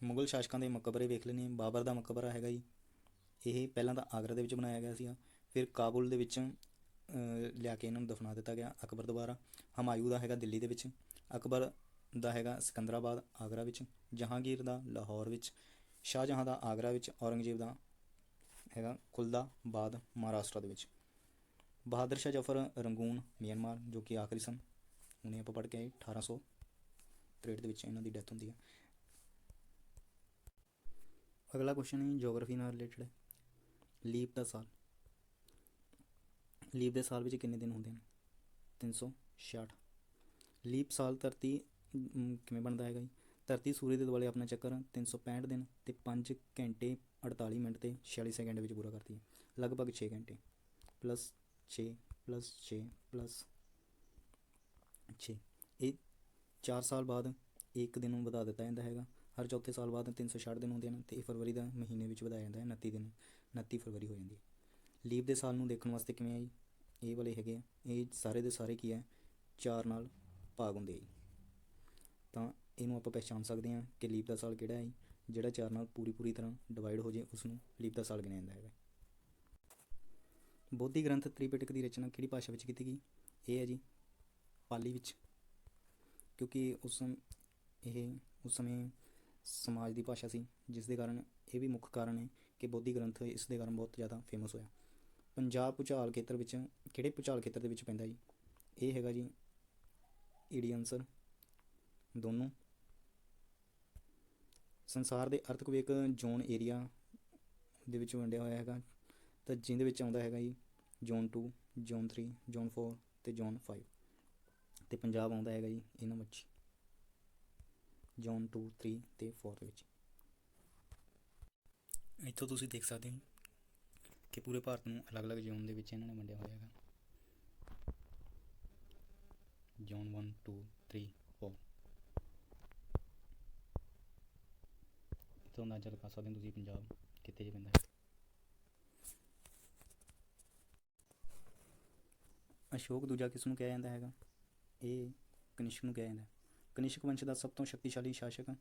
ਮੁਗਲ ਸ਼ਾਸਕਾਂ ਦੇ ਮਕਬਰੇ ਵੇਖ ਲੈਂਦੇ ਹਾਂ। ਬਾਬਰ ਦਾ ਮਕਬਰਾ ਹੈਗਾ ਜੀ, ਇਹ ਪਹਿਲਾਂ ਤਾਂ ਆਗਰਾ ਦੇ ਵਿੱਚ ਬਣਾਇਆ ਗਿਆ ਸੀਗਾ, ਫਿਰ ਕਾਬੁਲ ਦੇ ਵਿੱਚ ਲਿਆ ਕੇ ਇਹਨਾਂ ਨੂੰ ਦਫਨਾ ਦਿੱਤਾ ਗਿਆ ਅਕਬਰ ਦੁਆਰਾ। ਹਮਾਯੂ ਦਾ ਹੈਗਾ ਦਿੱਲੀ ਦੇ ਵਿੱਚ, ਅਕਬਰ ਦਾ ਹੈਗਾ ਸਿਕੰਦਰਾਬਾਦ ਆਗਰਾ ਵਿੱਚ, ਜਹਾਂਗੀਰ ਦਾ ਲਾਹੌਰ ਵਿੱਚ, ਸ਼ਾਹਜਹਾਂ ਦਾ ਆਗਰਾ ਵਿੱਚ, ਔਰੰਗਜ਼ੇਬ ਦਾ ਹੈਗਾ ਖੁਲਦਾਬਾਦ ਮਹਾਰਾਸ਼ਟਰ ਦੇ ਵਿੱਚ। ਬਹਾਦਰ ਸ਼ਾਹ ਜ਼ਫਰ ਰੰਗੂਨ ਮਿਆਂਮਾਰ, ਜੋ ਕਿ ਆਖਰੀ ਸਨ। ਹੁਣੇ ਆਪਾਂ ਪੜ੍ਹ ਕੇ ਆਏ 1863 ਦੇ ਵਿੱਚ ਇਹਨਾਂ ਦੀ ਡੈਥ ਹੁੰਦੀ ਹੈ। ਅਗਲਾ ਕੁਐਸਚਨ ਹੈ ਜੀਓਗ੍ਰਾਫੀ ਨਾਲ ਰਿਲੇਟਡ ਹੈ। ਲੀਪ ਦਾ ਸਾਲ। ਲੀਪ ਦੇ ਸਾਲ ਵਿੱਚ ਕਿੰਨੇ ਦਿਨ ਹੁੰਦੇ ਨੇ? 366। ਲੀਪ ਸਾਲ ਧਰਤੀ ਕਿਵੇਂ ਬਣਦਾ ਹੈਗਾ ਜੀ? ਧਰਤੀ ਸੂਰਜ ਦੇ ਦੁਆਲੇ ਆਪਣਾ ਚੱਕਰ 365 ਦਿਨ ਅਤੇ 5 ਘੰਟੇ 48 ਮਿੰਟ ਅਤੇ 46 ਸੈਕਿੰਡ ਵਿੱਚ ਪੂਰਾ ਕਰਦੀ ਹੈ। ਲਗਭਗ 6 ਘੰਟੇ +6 +6 +6। ਇਹ 4 ਸਾਲ ਬਾਅਦ ਇੱਕ ਦਿਨ ਨੂੰ ਵਧਾ ਦਿੱਤਾ ਜਾਂਦਾ ਹੈਗਾ। ਹਰ ਚੌਥੇ ਸਾਲ ਬਾਅਦ 366 ਦਿਨ ਹੁੰਦੇ ਹਨ ਅਤੇ ਇਹ ਫਰਵਰੀ ਦਾ ਮਹੀਨੇ ਵਿੱਚ ਵਧਾਇਆ ਜਾਂਦਾ ਹੈ। 29 ਦਿਨ 29 ਫਰਵਰੀ ਹੋ ਜਾਂਦੀ ਹੈ। ਲੀਪ ਦੇ ਸਾਲ ਨੂੰ ਦੇਖਣ ਵਾਸਤੇ ਕਿਵੇਂ ਆ ਜੀ? ਇਹ ਵਾਲੇ ਹੈਗੇ ਆ, ਇਹ ਸਾਰੇ ਦੇ ਸਾਰੇ ਕੀ ਹੈ 4 ਨਾਲ ਭਾਗ ਹੁੰਦੇ ਆ ਜੀ। ਤਾਂ ਇਹਨੂੰ ਆਪਾਂ ਪਹਿਚਾਣ ਸਕਦੇ ਹਾਂ ਕਿ ਲੀਪ ਦਾ ਸਾਲ ਕਿਹੜਾ ਹੈ ਜੀ? ਜਿਹੜਾ 4 ਨਾਲ ਪੂਰੀ ਤਰ੍ਹਾਂ ਡਿਵਾਈਡ ਹੋ ਜਾਏ ਉਸ ਨੂੰ ਲੀਪ ਦਾ ਸਾਲ ਗਿਣਿਆ ਜਾਂਦਾ ਹੈਗਾ। ਬੋਧੀ ਗ੍ਰੰਥ ਤ੍ਰਿਪਿਟਕ ਦੀ ਰਚਨਾ ਕਿਹੜੀ ਭਾਸ਼ਾ ਵਿੱਚ ਕੀਤੀ ਗਈ? ਇਹ ਹੈ ਜੀ ਪਾਲੀ ਵਿੱਚ, ਕਿਉਂਕਿ ਉਸ ਸਮੇਂ ਸਮਾਜ ਦੀ ਭਾਸ਼ਾ ਸੀ, ਜਿਸ ਦੇ ਕਾਰਨ ਇਹ ਵੀ ਮੁੱਖ ਕਾਰਨ ਹੈ ਕਿ ਬੋਧੀ ਗ੍ਰੰਥ ਇਸ ਦੇ ਕਾਰਨ ਬਹੁਤ ਜ਼ਿਆਦਾ ਫੇਮਸ ਹੋਇਆ। ਪੰਜਾਬ ਭੂਚਾਲ ਖੇਤਰ ਵਿੱਚ ਕਿਹੜੇ ਭੂਚਾਲ ਖੇਤਰ ਦੇ ਵਿੱਚ ਪੈਂਦਾ ਜੀ? ਇਹ ਹੈਗਾ ਜੀ ਈਡੀ ਆਨਸਰ ਦੋਨੋਂ। ਸੰਸਾਰ ਦੇ ਅਰਥਕਵੇਕ ਜ਼ੋਨ ਏਰੀਆ ਦੇ ਵਿੱਚ ਵੰਡਿਆ ਹੋਇਆ ਹੈਗਾ, ਤਾਂ ਜਿਹਦੇ ਵਿੱਚ ਆਉਂਦਾ ਹੈਗਾ ਜੀ ਜ਼ੋਨ 2, ਜ਼ੋਨ 3, ਜ਼ੋਨ 4 ਅਤੇ ਜ਼ੋਨ 5, ਅਤੇ ਪੰਜਾਬ ਆਉਂਦਾ ਹੈਗਾ ਜੀ ਇਹਨਾਂ ਵਿੱਚ ਜ਼ੋਨ 2, 3 ਅਤੇ 4 ਦੇ ਵਿੱਚ। ਇੱਥੋਂ ਤੁਸੀਂ ਦੇਖ ਸਕਦੇ ਹੋ ਕਿ ਪੂਰੇ ਭਾਰਤ ਨੂੰ ਅਲੱਗ-ਅਲੱਗ ਜ਼ੋਨ ਦੇ ਵਿੱਚ ਇਹਨਾਂ ਨੇ ਵੰਡਿਆ ਹੋਇਆ ਹੈਗਾ। ਜ਼ੋਨ 1, 2, 3, 4। ਇੱਥੋਂ ਅੰਦਾਜ਼ਾ ਲਗਾ ਸਕਦੇ ਹੋ ਤੁਸੀਂ ਪੰਜਾਬ ਕਿੱਥੇ 'ਚ ਪੈਂਦਾ ਹੈ। ਅਸ਼ੋਕ ਦੂਜਾ ਕਿਸ ਨੂੰ ਕਿਹਾ ਜਾਂਦਾ ਹੈਗਾ? ਇਹ ਕਨਿਸ਼ਕ ਨੂੰ ਕਿਹਾ ਜਾਂਦਾ ਹੈ। ਕਨਿਸ਼ਕ ਵੰਸ਼ ਦਾ ਸਭ ਤੋਂ ਸ਼ਕਤੀਸ਼ਾਲੀ ਸ਼ਾਸਕ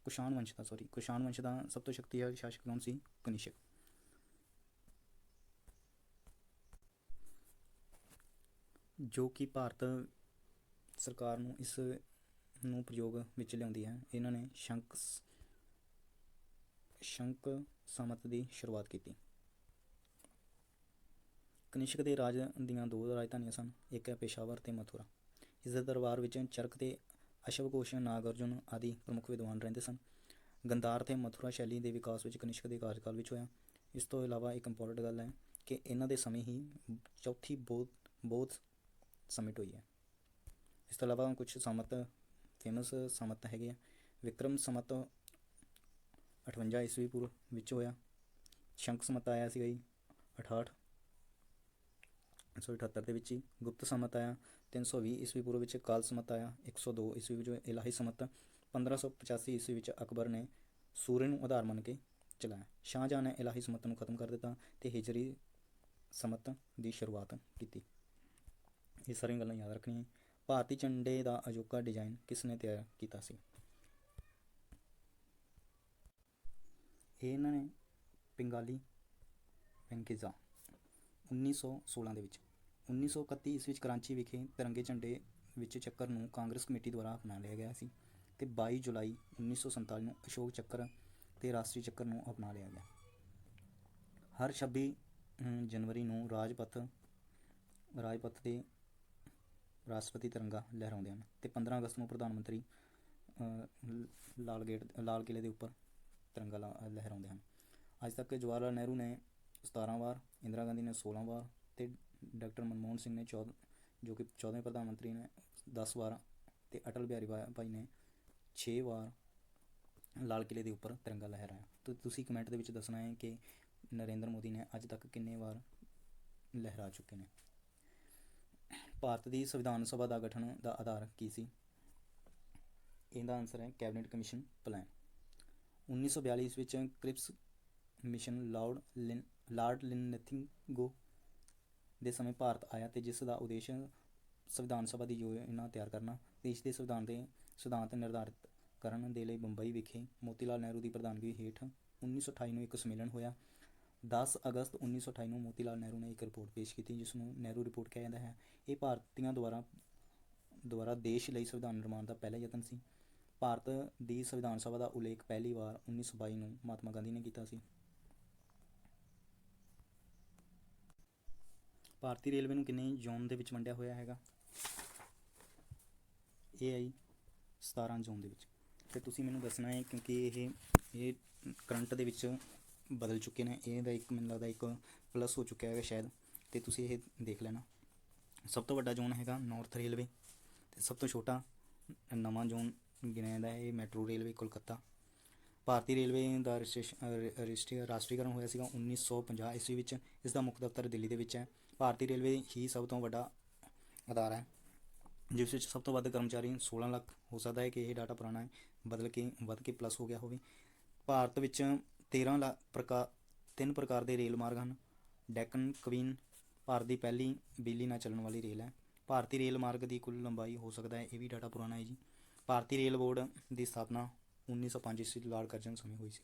ਕੁਸ਼ਾਣ ਵੰਸ਼ ਦਾ ਸਭ ਤੋਂ ਸ਼ਕਤੀਸ਼ਾਲੀ ਸ਼ਾਸਕ ਕੌਣ ਸੀ? ਕਨਿਸ਼ਕ। ਜੋ ਕਿ ਭਾਰਤ ਸਰਕਾਰ ਨੂੰ ਇਸ ਨੂੰ ਪ੍ਰਯੋਗ ਵਿੱਚ ਲਿਆਉਂਦੀ ਹੈ। ਇਹਨਾਂ ਨੇ ਸ਼ੰਕ ਸਮਤ ਦੀ ਸ਼ੁਰੂਆਤ ਕੀਤੀ। ਕਨਿਸ਼ਕ ਦੇ ਰਾਜ ਦੀਆਂ ਦੋ ਰਾਜਧਾਨੀਆਂ ਸਨ, ਇੱਕ ਹੈ ਪੇਸ਼ਾਵਰ ਅਤੇ ਮਥੁਰਾ। ਇਸ ਦੇ ਦਰਬਾਰ ਵਿੱਚ ਚਰਕ ਤੇ ਅਸ਼ਵਘੋਸ਼, ਨਾਗਾਰਜੁਨ ਆਦਿ ਪ੍ਰਮੁੱਖ ਵਿਦਵਾਨ ਰਹਿੰਦੇ ਸਨ। ਗੰਧਾਰ ਅਤੇ ਮਥੁਰਾ ਸ਼ੈਲੀ ਦੇ ਵਿਕਾਸ ਵਿੱਚ ਕਨਿਸ਼ਕ ਦੇ ਕਾਰਜਕਾਲ ਵਿੱਚ ਹੋਇਆ। ਇਸ ਤੋਂ ਇਲਾਵਾ ਇੱਕ ਇੰਪੋਰਟੈਂਟ ਗੱਲ ਹੈ ਕਿ ਇਹਨਾਂ ਦੇ ਸਮੇਂ ਹੀ ਚੌਥੀ ਬੌਧ ਸਮਿਟ ਹੋਈ ਹੈ। ਇਸ ਤੋਂ ਇਲਾਵਾ ਕੁਛ ਸੰਮਤ ਫੇਮਸ ਸੰਮਤ ਹੈਗੇ ਆ। ਵਿਕਰਮ ਸੰਮਤ 58 ਈਸਵੀ ਪੂਰਵ ਵਿੱਚ ਹੋਇਆ। ਸ਼ੰਕ ਸੰਮਤ ਆਇਆ ਸੀਗਾ ਜੀ 78 ਦੇ ਵਿੱਚ ਹੀ। ਗੁਪਤ ਸੰਮਤ ਆਇਆ 320 ਈਸਵੀ ਪੂਰਵ ਵਿੱਚ। ਕਾਲ ਸੰਮਤ ਆਇਆ 102 ਈਸਵੀ ਵਿੱਚ। ਇਲਾਹੀ ਸੰਮਤ 1585 ਈਸਵੀ ਵਿੱਚ ਅਕਬਰ ਨੇ ਸੂਰਜ ਨੂੰ ਆਧਾਰ ਮੰਨ ਕੇ ਚਲਾਇਆ। ਸ਼ਾਹਜਹਾਂ ਨੇ ਇਲਾਹੀ ਸੰਮਤ ਨੂੰ ਖਤਮ ਕਰ ਦਿੱਤਾ ਅਤੇ ਹਿਜਰੀ ਸੰਮਤ ਦੀ ਸ਼ੁਰੂਆਤ ਕੀਤੀ। ਇਹ ਸਾਰੀਆਂ ਗੱਲਾਂ ਯਾਦ ਰੱਖਣੀਆਂ। ਭਾਰਤੀ ਝੰਡੇ ਦਾ ਅਜੋਕਾ ਡਿਜ਼ਾਈਨ ਕਿਸ ਨੇ ਤਿਆਰ ਕੀਤਾ ਸੀ? ਇਹ ਇਹਨਾਂ ਨੇ ਪਿੰਗਾਲੀ ਵੈਂਕੀਜ਼ਾ 1916 ਦੇ ਵਿੱਚ। 1931 ਈਸਵੀ ਵਿੱਚ ਕਰਾਚੀ ਵਿਖੇ ਤਿਰੰਗੇ ਝੰਡੇ ਵਿੱਚ ਚੱਕਰ ਨੂੰ ਕਾਂਗਰਸ ਕਮੇਟੀ ਦੁਆਰਾ ਅਪਣਾ ਲਿਆ ਗਿਆ ਸੀ ਅਤੇ 22 ਜੁਲਾਈ 1947 ਨੂੰ ਅਸ਼ੋਕ ਚੱਕਰ ਅਤੇ ਰਾਸ਼ਟਰੀ ਚੱਕਰ ਨੂੰ ਅਪਣਾ ਲਿਆ ਗਿਆ। ਹਰ 26 ਜਨਵਰੀ ਨੂੰ ਰਾਜਪਥ ਦੇ ਰਾਸ਼ਟਰਪਤੀ ਤਿਰੰਗਾ ਲਹਿਰਾਉਂਦੇ ਹਨ ਅਤੇ 15 ਅਗਸਤ ਨੂੰ ਪ੍ਰਧਾਨ ਮੰਤਰੀ ਲਾਲ ਕਿਲ੍ਹੇ ਦੇ ਉੱਪਰ ਤਿਰੰਗਾ ਲਹਿਰਾਉਂਦੇ ਹਨ। ਅੱਜ ਤੱਕ ਜਵਾਹਰ ਲਾਲ ਨਹਿਰੂ ਨੇ 17 ਵਾਰ, ਇੰਦਰਾ ਗਾਂਧੀ ਨੇ 16 ਵਾਰ ਅਤੇ ਡਾਕਟਰ ਮਨਮੋਹਨ ਸਿੰਘ ਨੇ ਜੋ ਕਿ 14ਵੇਂ ਪ੍ਰਧਾਨ ਮੰਤਰੀ ਨੇ 10 ਵਾਰ ਅਤੇ ਅਟਲ ਬਿਹਾਰੀ ਭਾਈ ਨੇ 6 ਵਾਰ ਲਾਲ ਕਿਲ੍ਹੇ ਦੇ ਉੱਪਰ ਤਿਰੰਗਾ ਲਹਿਰਾਇਆ। ਅਤੇ ਤੁਸੀਂ ਕਮੈਂਟ ਦੇ ਵਿੱਚ ਦੱਸਣਾ ਹੈ ਕਿ ਨਰਿੰਦਰ ਮੋਦੀ ਨੇ ਅੱਜ ਤੱਕ ਕਿੰਨੇ ਵਾਰ ਲਹਿਰਾ ਚੁੱਕੇ ਨੇ। ਭਾਰਤ ਦੀ ਸੰਵਿਧਾਨ ਸਭਾ ਦਾ ਗਠਨ ਦਾ ਆਧਾਰ ਕੀ ਸੀ? ਇਹਦਾ ਆਨਸਰ ਹੈ ਕੈਬਨਿਟ ਕਮਿਸ਼ਨ ਪਲਾਨ। 1942 ਵਿੱਚ ਕ੍ਰਿਪਸ ਮਿਸ਼ਨ ਲਾਰਡ ਲਿਨਥਿੰਗੋ ਦੇ ਸਮੇਂ ਭਾਰਤ ਆਇਆ ਅਤੇ ਜਿਸ ਦਾ ਉਦੇਸ਼ ਸੰਵਿਧਾਨ ਸਭਾ ਦੀ ਯੋਜਨਾ ਤਿਆਰ ਕਰਨਾ, ਦੇਸ਼ ਦੇ ਸੰਵਿਧਾਨ ਦੇ ਸਿਧਾਂਤ ਨਿਰਧਾਰਿਤ ਕਰਨ ਦੇ ਲਈ ਬੰਬਈ ਵਿਖੇ ਮੋਤੀ ਲਾਲ ਨਹਿਰੂ ਦੀ ਪ੍ਰਧਾਨਗੀ ਹੇਠ 1928 ਨੂੰ ਇੱਕ ਸੰਮੇਲਨ ਹੋਇਆ। 10 ਅਗਸਤ 1928 ਨੂੰ ਮੋਤੀ ਲਾਲ ਨਹਿਰੂ ਨੇ ਇੱਕ ਰਿਪੋਰਟ ਪੇਸ਼ ਕੀਤੀ ਜਿਸ ਨੂੰ ਨਹਿਰੂ ਰਿਪੋਰਟ ਕਿਹਾ ਜਾਂਦਾ ਹੈ। ਇਹ ਭਾਰਤੀਆਂ ਦੁਆਰਾ ਦੇਸ਼ ਲਈ ਸੰਵਿਧਾਨ ਨਿਰਮਾਣ ਦਾ ਪਹਿਲਾ ਯਤਨ ਸੀ। ਭਾਰਤ ਦੀ ਸੰਵਿਧਾਨ ਸਭਾ ਦਾ ਉਲੇਖ ਪਹਿਲੀ ਵਾਰ 1922 ਨੂੰ ਮਹਾਤਮਾ ਗਾਂਧੀ ਨੇ ਕੀਤਾ ਸੀ। ਭਾਰਤੀ ਰੇਲਵੇ ਨੂੰ ਕਿੰਨੇ ਜ਼ੋਨ ਦੇ ਵਿੱਚ ਵੰਡਿਆ ਹੋਇਆ ਹੈਗਾ? ਇਹ ਆਈ 17 ਜ਼ੋਨ ਦੇ ਵਿੱਚ। ਅਤੇ ਤੁਸੀਂ ਮੈਨੂੰ ਦੱਸਣਾ ਹੈ ਕਿਉਂਕਿ ਇਹ ਕਰੰਟ ਦੇ ਵਿੱਚ ਬਦਲ ਚੁੱਕੇ ਨੇ। ਇਹਦਾ ਇੱਕ ਮੈਨੂੰ ਲੱਗਦਾ ਇੱਕ ਪਲੱਸ ਹੋ ਚੁੱਕਿਆ ਹੈਗਾ ਸ਼ਾਇਦ, ਅਤੇ ਤੁਸੀਂ ਇਹ ਦੇਖ ਲੈਣਾ। ਸਭ ਤੋਂ ਵੱਡਾ ਜ਼ੋਨ ਹੈਗਾ ਨਾਰਥ ਰੇਲਵੇ ਅਤੇ ਸਭ ਤੋਂ ਛੋਟਾ ਨਵਾਂ ਜ਼ੋਨ ਗਿਣਿਆ ਜਾਂਦਾ ਹੈ ਇਹ ਮੈਟਰੋ ਰੇਲਵੇ ਕੋਲਕਾਤਾ। ਭਾਰਤੀ ਰੇਲਵੇ ਦਾ ਰਾਸ਼ਟਰੀਕਰਨ ਹੋਇਆ ਸੀਗਾ 1950 ਈਸਵੀ ਵਿੱਚ। ਇਸ ਦਾ ਮੁੱਖ ਦਫ਼ਤਰ ਦਿੱਲੀ ਦੇ ਵਿੱਚ ਹੈ। ਭਾਰਤੀ ਰੇਲਵੇ ਹੀ ਸਭ ਤੋਂ ਵੱਡਾ ਅਦਾਰਾ ਹੈ ਜਿਸ ਵਿੱਚ ਸਭ ਤੋਂ ਵੱਧ ਕਰਮਚਾਰੀ 16 ਲੱਖ। ਹੋ ਸਕਦਾ ਹੈ ਕਿ ਇਹ ਡਾਟਾ ਪੁਰਾਣਾ ਹੈ, ਵੱਧ ਕੇ ਪਲੱਸ ਹੋ ਗਿਆ ਹੋਵੇ। ਭਾਰਤ ਵਿੱਚ 3 ਪ੍ਰਕਾਰ ਦੇ ਰੇਲ ਮਾਰਗ ਹਨ। ਡੈਕਨ ਕਵੀਨ ਭਾਰਤ ਦੀ ਪਹਿਲੀ ਬਿਜਲੀ ਨਾਲ ਚੱਲਣ ਵਾਲੀ ਰੇਲ ਹੈ। ਭਾਰਤੀ ਰੇਲ ਮਾਰਗ ਦੀ ਕੁੱਲ ਲੰਬਾਈ ਹੋ ਸਕਦਾ ਹੈ, ਇਹ ਵੀ ਡਾਟਾ ਪੁਰਾਣਾ ਹੈ ਜੀ। ਭਾਰਤੀ ਰੇਲ ਬੋਰਡ ਦੀ ਸਥਾਪਨਾ 1905 ਈਸਵੀ ਲਾਰਡ ਕਰਜ਼ਨ ਸਮੇਂ ਹੋਈ ਸੀ।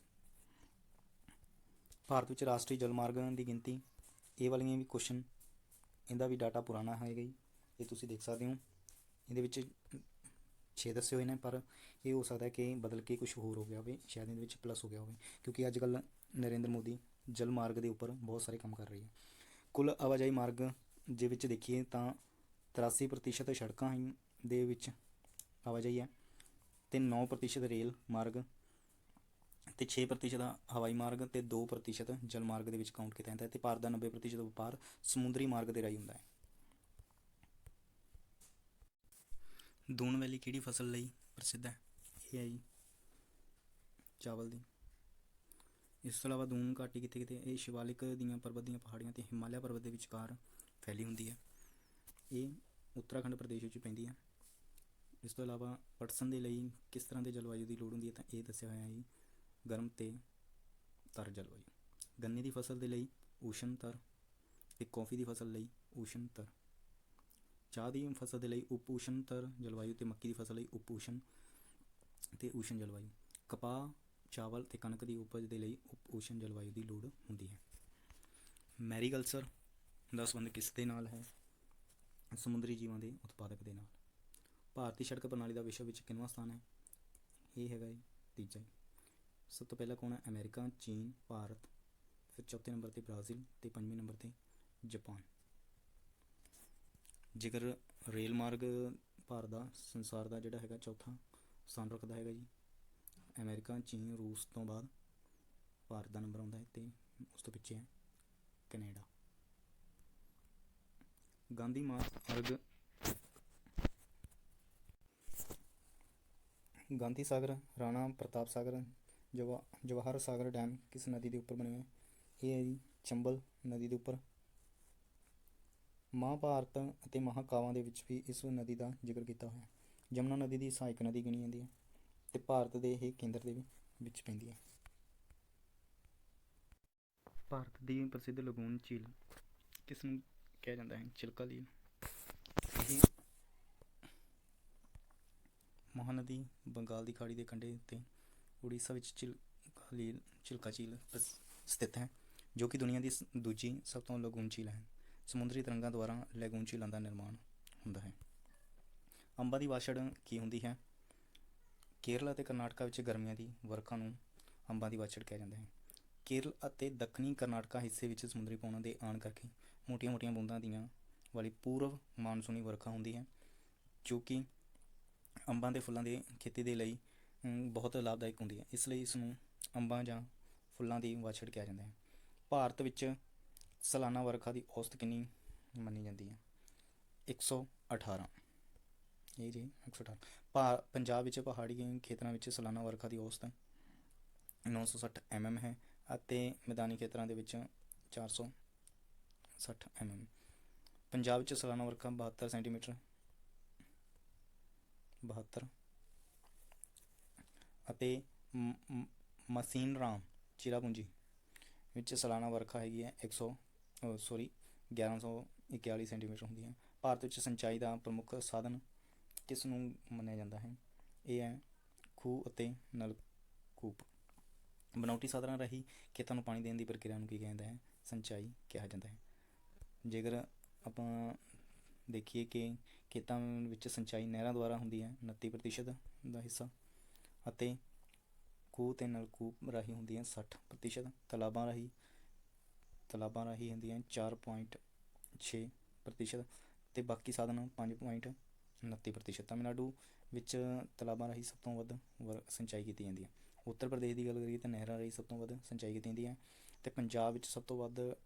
ਭਾਰਤ ਵਿੱਚ ਰਾਸ਼ਟਰੀ ਜਲ ਮਾਰਗਾਂ ਦੀ ਗਿਣਤੀ, ਇਹ ਵਾਲੀਆਂ ਵੀ ਕੁਐਸਚਨ, ਇਹਦਾ ਵੀ ਡਾਟਾ ਪੁਰਾਣਾ ਹੈਗਾ ਜੀ, ਇਹ ਤੁਸੀਂ ਦੇਖ ਸਕਦੇ ਹੋ। ਇਹਦੇ ਵਿੱਚ 6 ਦੱਸੇ ਹੋਏ ਨੇ, ਪਰ ਇਹ ਹੋ ਸਕਦਾ ਕਿ ਬਦਲ ਕੇ ਕੁਛ ਹੋਰ ਹੋ ਗਿਆ ਹੋਵੇ, ਸ਼ਾਇਦ ਇਹਦੇ ਵਿੱਚ ਪਲੱਸ ਹੋ ਗਿਆ ਹੋਵੇ, ਕਿਉਂਕਿ ਅੱਜ ਕੱਲ੍ਹ ਨਰਿੰਦਰ ਮੋਦੀ ਜਲ ਮਾਰਗ ਦੇ ਉੱਪਰ ਬਹੁਤ ਸਾਰੇ ਕੰਮ ਕਰ ਰਹੀ ਹੈ। ਕੁੱਲ ਆਵਾਜਾਈ ਮਾਰਗ ਦੇ ਵਿੱਚ ਦੇਖੀਏ ਤਾਂ 83% ਸੜਕਾਂ ਦੇ ਵਿੱਚ ਆਵਾਜਾਈ ਹੈ ਅਤੇ 9% ਰੇਲ ਮਾਰਗ ਅਤੇ 6% ਹਵਾਈ ਮਾਰਗ ਅਤੇ 2% ਜਲ ਮਾਰਗ ਦੇ ਵਿੱਚ ਕਾਊਂਟ ਕੀਤਾ ਜਾਂਦਾ ਹੈ। ਅਤੇ ਭਾਰਤ ਦਾ 90% ਵਪਾਰ ਸਮੁੰਦਰੀ ਮਾਰਗ ਦੇ ਰਾਹੀਂ ਹੁੰਦਾ ਹੈ। ਦੂਨ ਵੈਲੀ ਕਿਹੜੀ ਫਸਲ ਲਈ ਪ੍ਰਸਿੱਧ ਹੈ? ਇਹ ਹੈ ਜੀ ਚਾਵਲ ਦੀ। ਇਸ ਤੋਂ ਇਲਾਵਾ ਦੂਨ ਘਾਟੀ ਕਿਤੇ ਇਹ ਸ਼ਿਵਾਲਿਕ ਦੀਆਂ ਪਰਬਤ ਦੀਆਂ ਪਹਾੜੀਆਂ ਅਤੇ ਹਿਮਾਲਿਆ ਪਰਬਤ ਦੇ ਵਿਚਕਾਰ ਫੈਲੀ ਹੁੰਦੀ ਹੈ। ਇਹ ਉੱਤਰਾਖੰਡ ਪ੍ਰਦੇਸ਼ ਵਿੱਚ ਪੈਂਦੀ ਹੈ। ਇਸ ਤੋਂ ਇਲਾਵਾ ਪਟਸਨ ਦੇ ਲਈ ਕਿਸ ਤਰ੍ਹਾਂ ਦੇ ਜਲਵਾਯੂ ਦੀ ਲੋੜ ਹੁੰਦੀ ਹੈ? ਤਾਂ ਇਹ ਦੱਸਿਆ ਹੋਇਆ ਹੈ ਜੀ ਗਰਮ ਅਤੇ ਤਰ ਜਲਵਾਯੂ। ਗੰਨੇ ਦੀ ਫਸਲ ਦੇ ਲਈ ਊਸ਼ਣਤਰ ਅਤੇ ਕੌਫੀ ਦੀ ਫਸਲ ਲਈ ਊਸ਼ਣਤਰ। ਚਾਹ ਦੀ ਫਸਲ ਦੇ ਲਈ ਉਪ ਊਸ਼ਣਤਰ ਜਲਵਾਯੂ ਅਤੇ ਮੱਕੀ ਦੀ ਫਸਲ ਲਈ ਉਪ ਊਸ਼ਣ ਅਤੇ ਊਸ਼ਣ ਜਲਵਾਯੂ। ਕਪਾਹ, ਚਾਵਲ ਅਤੇ ਕਣਕ ਦੀ ਉਪਜ ਦੇ ਲਈ ਉਪ ਊਸ਼ਣ ਜਲਵਾਯੂ ਦੀ ਲੋੜ ਹੁੰਦੀ ਹੈ। ਮੈਰੀਕਲਚਰ ਦਾ ਸੰਬੰਧ ਕਿਸ ਦੇ ਨਾਲ ਹੈ? ਸਮੁੰਦਰੀ ਜੀਵਾਂ ਦੇ ਉਤਪਾਦਕ ਦੇ ਨਾਲ। ਭਾਰਤੀ ਸੜਕ ਪ੍ਰਣਾਲੀ ਦਾ ਵਿਸ਼ਵ ਵਿੱਚ ਕਿੰਨਵਾਂ ਸਥਾਨ ਹੈ? ਇਹ ਹੈਗਾ ਜੀ ਤੀਜਾ। ਸਭ ਤੋਂ ਪਹਿਲਾਂ ਕੌਣ ਹੈ? ਅਮਰੀਕਾ, ਚੀਨ, ਭਾਰਤ, ਫਿਰ ਚੌਥੇ ਨੰਬਰ 'ਤੇ ਬ੍ਰਾਜ਼ੀਲ ਅਤੇ 5ਵੇਂ ਨੰਬਰ 'ਤੇ ਜਾਪਾਨ। ਜੇਕਰ ਰੇਲ ਮਾਰਗ ਭਾਰਤ ਦਾ ਸੰਸਾਰ ਦਾ ਜਿਹੜਾ ਹੈਗਾ ਚੌਥਾ ਸਥਾਨ ਰੱਖਦਾ ਹੈਗਾ ਜੀ। ਅਮਰੀਕਾ, ਚੀਨ, ਰੂਸ ਤੋਂ ਬਾਅਦ ਭਾਰਤ ਦਾ ਨੰਬਰ ਆਉਂਦਾ ਹੈ ਅਤੇ ਉਸ ਤੋਂ ਪਿੱਛੇ ਹੈ ਕੈਨੇਡਾ। ਗਾਂਧੀ ਮਾਰਗ ਗਾਂਧੀ ਸਾਗਰ, ਰਾਣਾ ਪ੍ਰਤਾਪ ਸਾਗਰ, ਜਵਾਹਰ ਸਾਗਰ ਡੈਮ ਕਿਸ ਨਦੀ ਦੇ ਉੱਪਰ ਬਣੇ ਹੋਏ? ਇਹ ਹੈ ਜੀ ਚੰਬਲ ਨਦੀ ਦੇ ਉੱਪਰ। ਮਹਾਂਭਾਰਤ ਅਤੇ ਮਹਾਂਕਾਵਾਂ ਦੇ ਵਿੱਚ ਵੀ ਇਸ ਨਦੀ ਦਾ ਜ਼ਿਕਰ ਕੀਤਾ ਹੋਇਆ। ਯਮੁਨਾ ਨਦੀ ਦੀ ਸਹਾਇਕ ਨਦੀ ਗਿਣੀ ਜਾਂਦੀ ਹੈ ਅਤੇ ਭਾਰਤ ਦੇ ਇਹ ਕੇਂਦਰ ਦੇ ਵਿੱਚ ਪੈਂਦੀ ਹੈ। ਭਾਰਤ ਦੀ ਪ੍ਰਸਿੱਧ ਲਗੂਨ ਝੀਲ ਕਿਸ ਨੂੰ ਕਿਹਾ ਜਾਂਦਾ ਹੈ? ਚਿਲਕਾ ਝੀਲ। ਇਹ ਮਹਾਨਦੀ ਬੰਗਾਲ ਦੀ ਖਾੜੀ ਦੇ ਕੰਢੇ ਉੱਤੇ ਉੜੀਸਾ ਵਿੱਚ ਚਿਲਕਾ ਝੀਲ ਸਥਿਤ ਹੈ, ਜੋ ਕਿ ਦੁਨੀਆ ਦੀ ਦੂਜੀ ਸਭ ਤੋਂ ਲਗੂਨ ਝੀਲ ਹੈ। ਸਮੁੰਦਰੀ ਤਰੰਗਾਂ ਦੁਆਰਾ ਲੈਗੂਨ ਝੀਲਾਂ ਦਾ ਨਿਰਮਾਣ ਹੁੰਦਾ ਹੈ। ਅੰਬਾਂ ਦੀ ਵਾਛੜ ਕੀ ਹੁੰਦੀ ਹੈ? ਕੇਰਲ ਅਤੇ ਕਰਨਾਟਕਾ ਵਿੱਚ ਗਰਮੀਆਂ ਦੀ ਵਰਖਾ ਨੂੰ ਅੰਬਾਂ ਦੀ ਵਾਛੜ ਕਿਹਾ ਜਾਂਦਾ ਹੈ। ਕੇਰਲ ਅਤੇ ਦੱਖਣੀ ਕਰਨਾਟਕਾ ਹਿੱਸੇ ਵਿੱਚ ਸਮੁੰਦਰੀ ਪੌਣਾਂ ਦੇ ਆਉਣ ਕਰਕੇ ਮੋਟੀਆਂ-ਮੋਟੀਆਂ ਬੂੰਦਾਂ ਦੀਆਂ ਵਾਲੀ ਪੂਰਵ ਮਾਨਸੂਨੀ ਵਰਖਾ ਹੁੰਦੀ ਹੈ, ਜੋ ਕਿ ਅੰਬਾਂ ਦੇ ਫੁੱਲਾਂ ਦੀ ਖੇਤੀ ਦੇ ਲਈ ਬਹੁਤ ਲਾਭਦਾਇਕ ਹੁੰਦੀ ਹੈ। ਇਸ ਲਈ ਇਸ ਨੂੰ ਅੰਬਾਂ ਜਾਂ ਫੁੱਲਾਂ ਦੀ ਵਾਛੜ ਕਿਹਾ ਜਾਂਦਾ ਹੈ। ਭਾਰਤ ਵਿੱਚ ਸਾਲਾਨਾ ਵਰਖਾ ਦੀ ਔਸਤ ਕਿੰਨੀ ਮੰਨੀ ਜਾਂਦੀ ਹੈ? 118। ਇਹ ਜੀ 118। ਪੰਜਾਬ ਵਿੱਚ ਪਹਾੜੀ ਖੇਤਰਾਂ ਵਿੱਚ ਸਾਲਾਨਾ ਵਰਖਾ ਦੀ ਔਸਤ 960 mm ਹੈ ਅਤੇ ਮੈਦਾਨੀ ਖੇਤਰਾਂ ਦੇ ਵਿੱਚ 460 mm। ਪੰਜਾਬ ਵਿੱਚ ਸਾਲਾਨਾ ਵਰਖਾ 72 ਸੈਂਟੀਮੀਟਰ 72 ਅਤੇ ਮਸੀਨਰਾਮ ਚਿਰਾਪੂੰਜੀ ਵਿੱਚ ਸਾਲਾਨਾ ਵਰਖਾ ਹੈਗੀ ਹੈ 1141 ਸੈਂਟੀਮੀਟਰ ਹੁੰਦੀ ਹੈ। ਭਾਰਤ ਵਿੱਚ ਸਿੰਚਾਈ ਦਾ ਪ੍ਰਮੁੱਖ ਸਾਧਨ ਕਿਸ ਨੂੰ ਮੰਨਿਆ ਜਾਂਦਾ ਹੈ? ਇਹ ਹੈ ਖੂਹ ਅਤੇ ਨਲਕੂਪ। ਬਨਾਵਟੀ ਸਾਧਨਾਂ ਰਾਹੀਂ ਖੇਤਾਂ ਨੂੰ ਪਾਣੀ ਦੇਣ ਦੀ ਪ੍ਰਕਿਰਿਆ ਨੂੰ ਕੀ ਕਿਹਾ ਜਾਂਦਾ ਹੈ? ਸਿੰਚਾਈ ਕਿਹਾ ਜਾਂਦਾ ਹੈ। ਜੇਕਰ ਆਪਾਂ ਦੇਖੀਏ ਕਿ ਖੇਤਾਂ ਵਿੱਚ ਸਿੰਚਾਈ ਨਹਿਰਾਂ ਦੁਆਰਾ ਹੁੰਦੀ ਹੈ 29% ਦਾ ਹਿੱਸਾ, ਅਤੇ ਖੂਹ ਅਤੇ ਨਲਕੂਪ ਰਾਹੀਂ ਹੁੰਦੀ ਹੈ 60%। ਤਲਾਬਾਂ ਰਾਹੀਂ ਹੁੰਦੀਆਂ 4.6% ਅਤੇ ਬਾਕੀ ਸਾਧਨ 5.29%। ਤਮਿਲਨਾਡੂ ਵਿੱਚ ਤਲਾਬਾਂ ਰਾਹੀਂ ਸਭ ਤੋਂ ਵੱਧ ਸਿੰਚਾਈ ਕੀਤੀ ਜਾਂਦੀ ਹੈ। ਉੱਤਰ ਪ੍ਰਦੇਸ਼ ਦੀ ਗੱਲ ਕਰੀਏ ਤਾਂ ਨਹਿਰਾਂ ਰਾਹੀਂ ਸਭ ਤੋਂ ਵੱਧ ਸਿੰਚਾਈ ਕੀਤੀ ਜਾਂਦੀ ਹੈ ਅਤੇ ਪੰਜਾਬ ਵਿੱਚ ਸਭ ਤੋਂ ਵੱਧ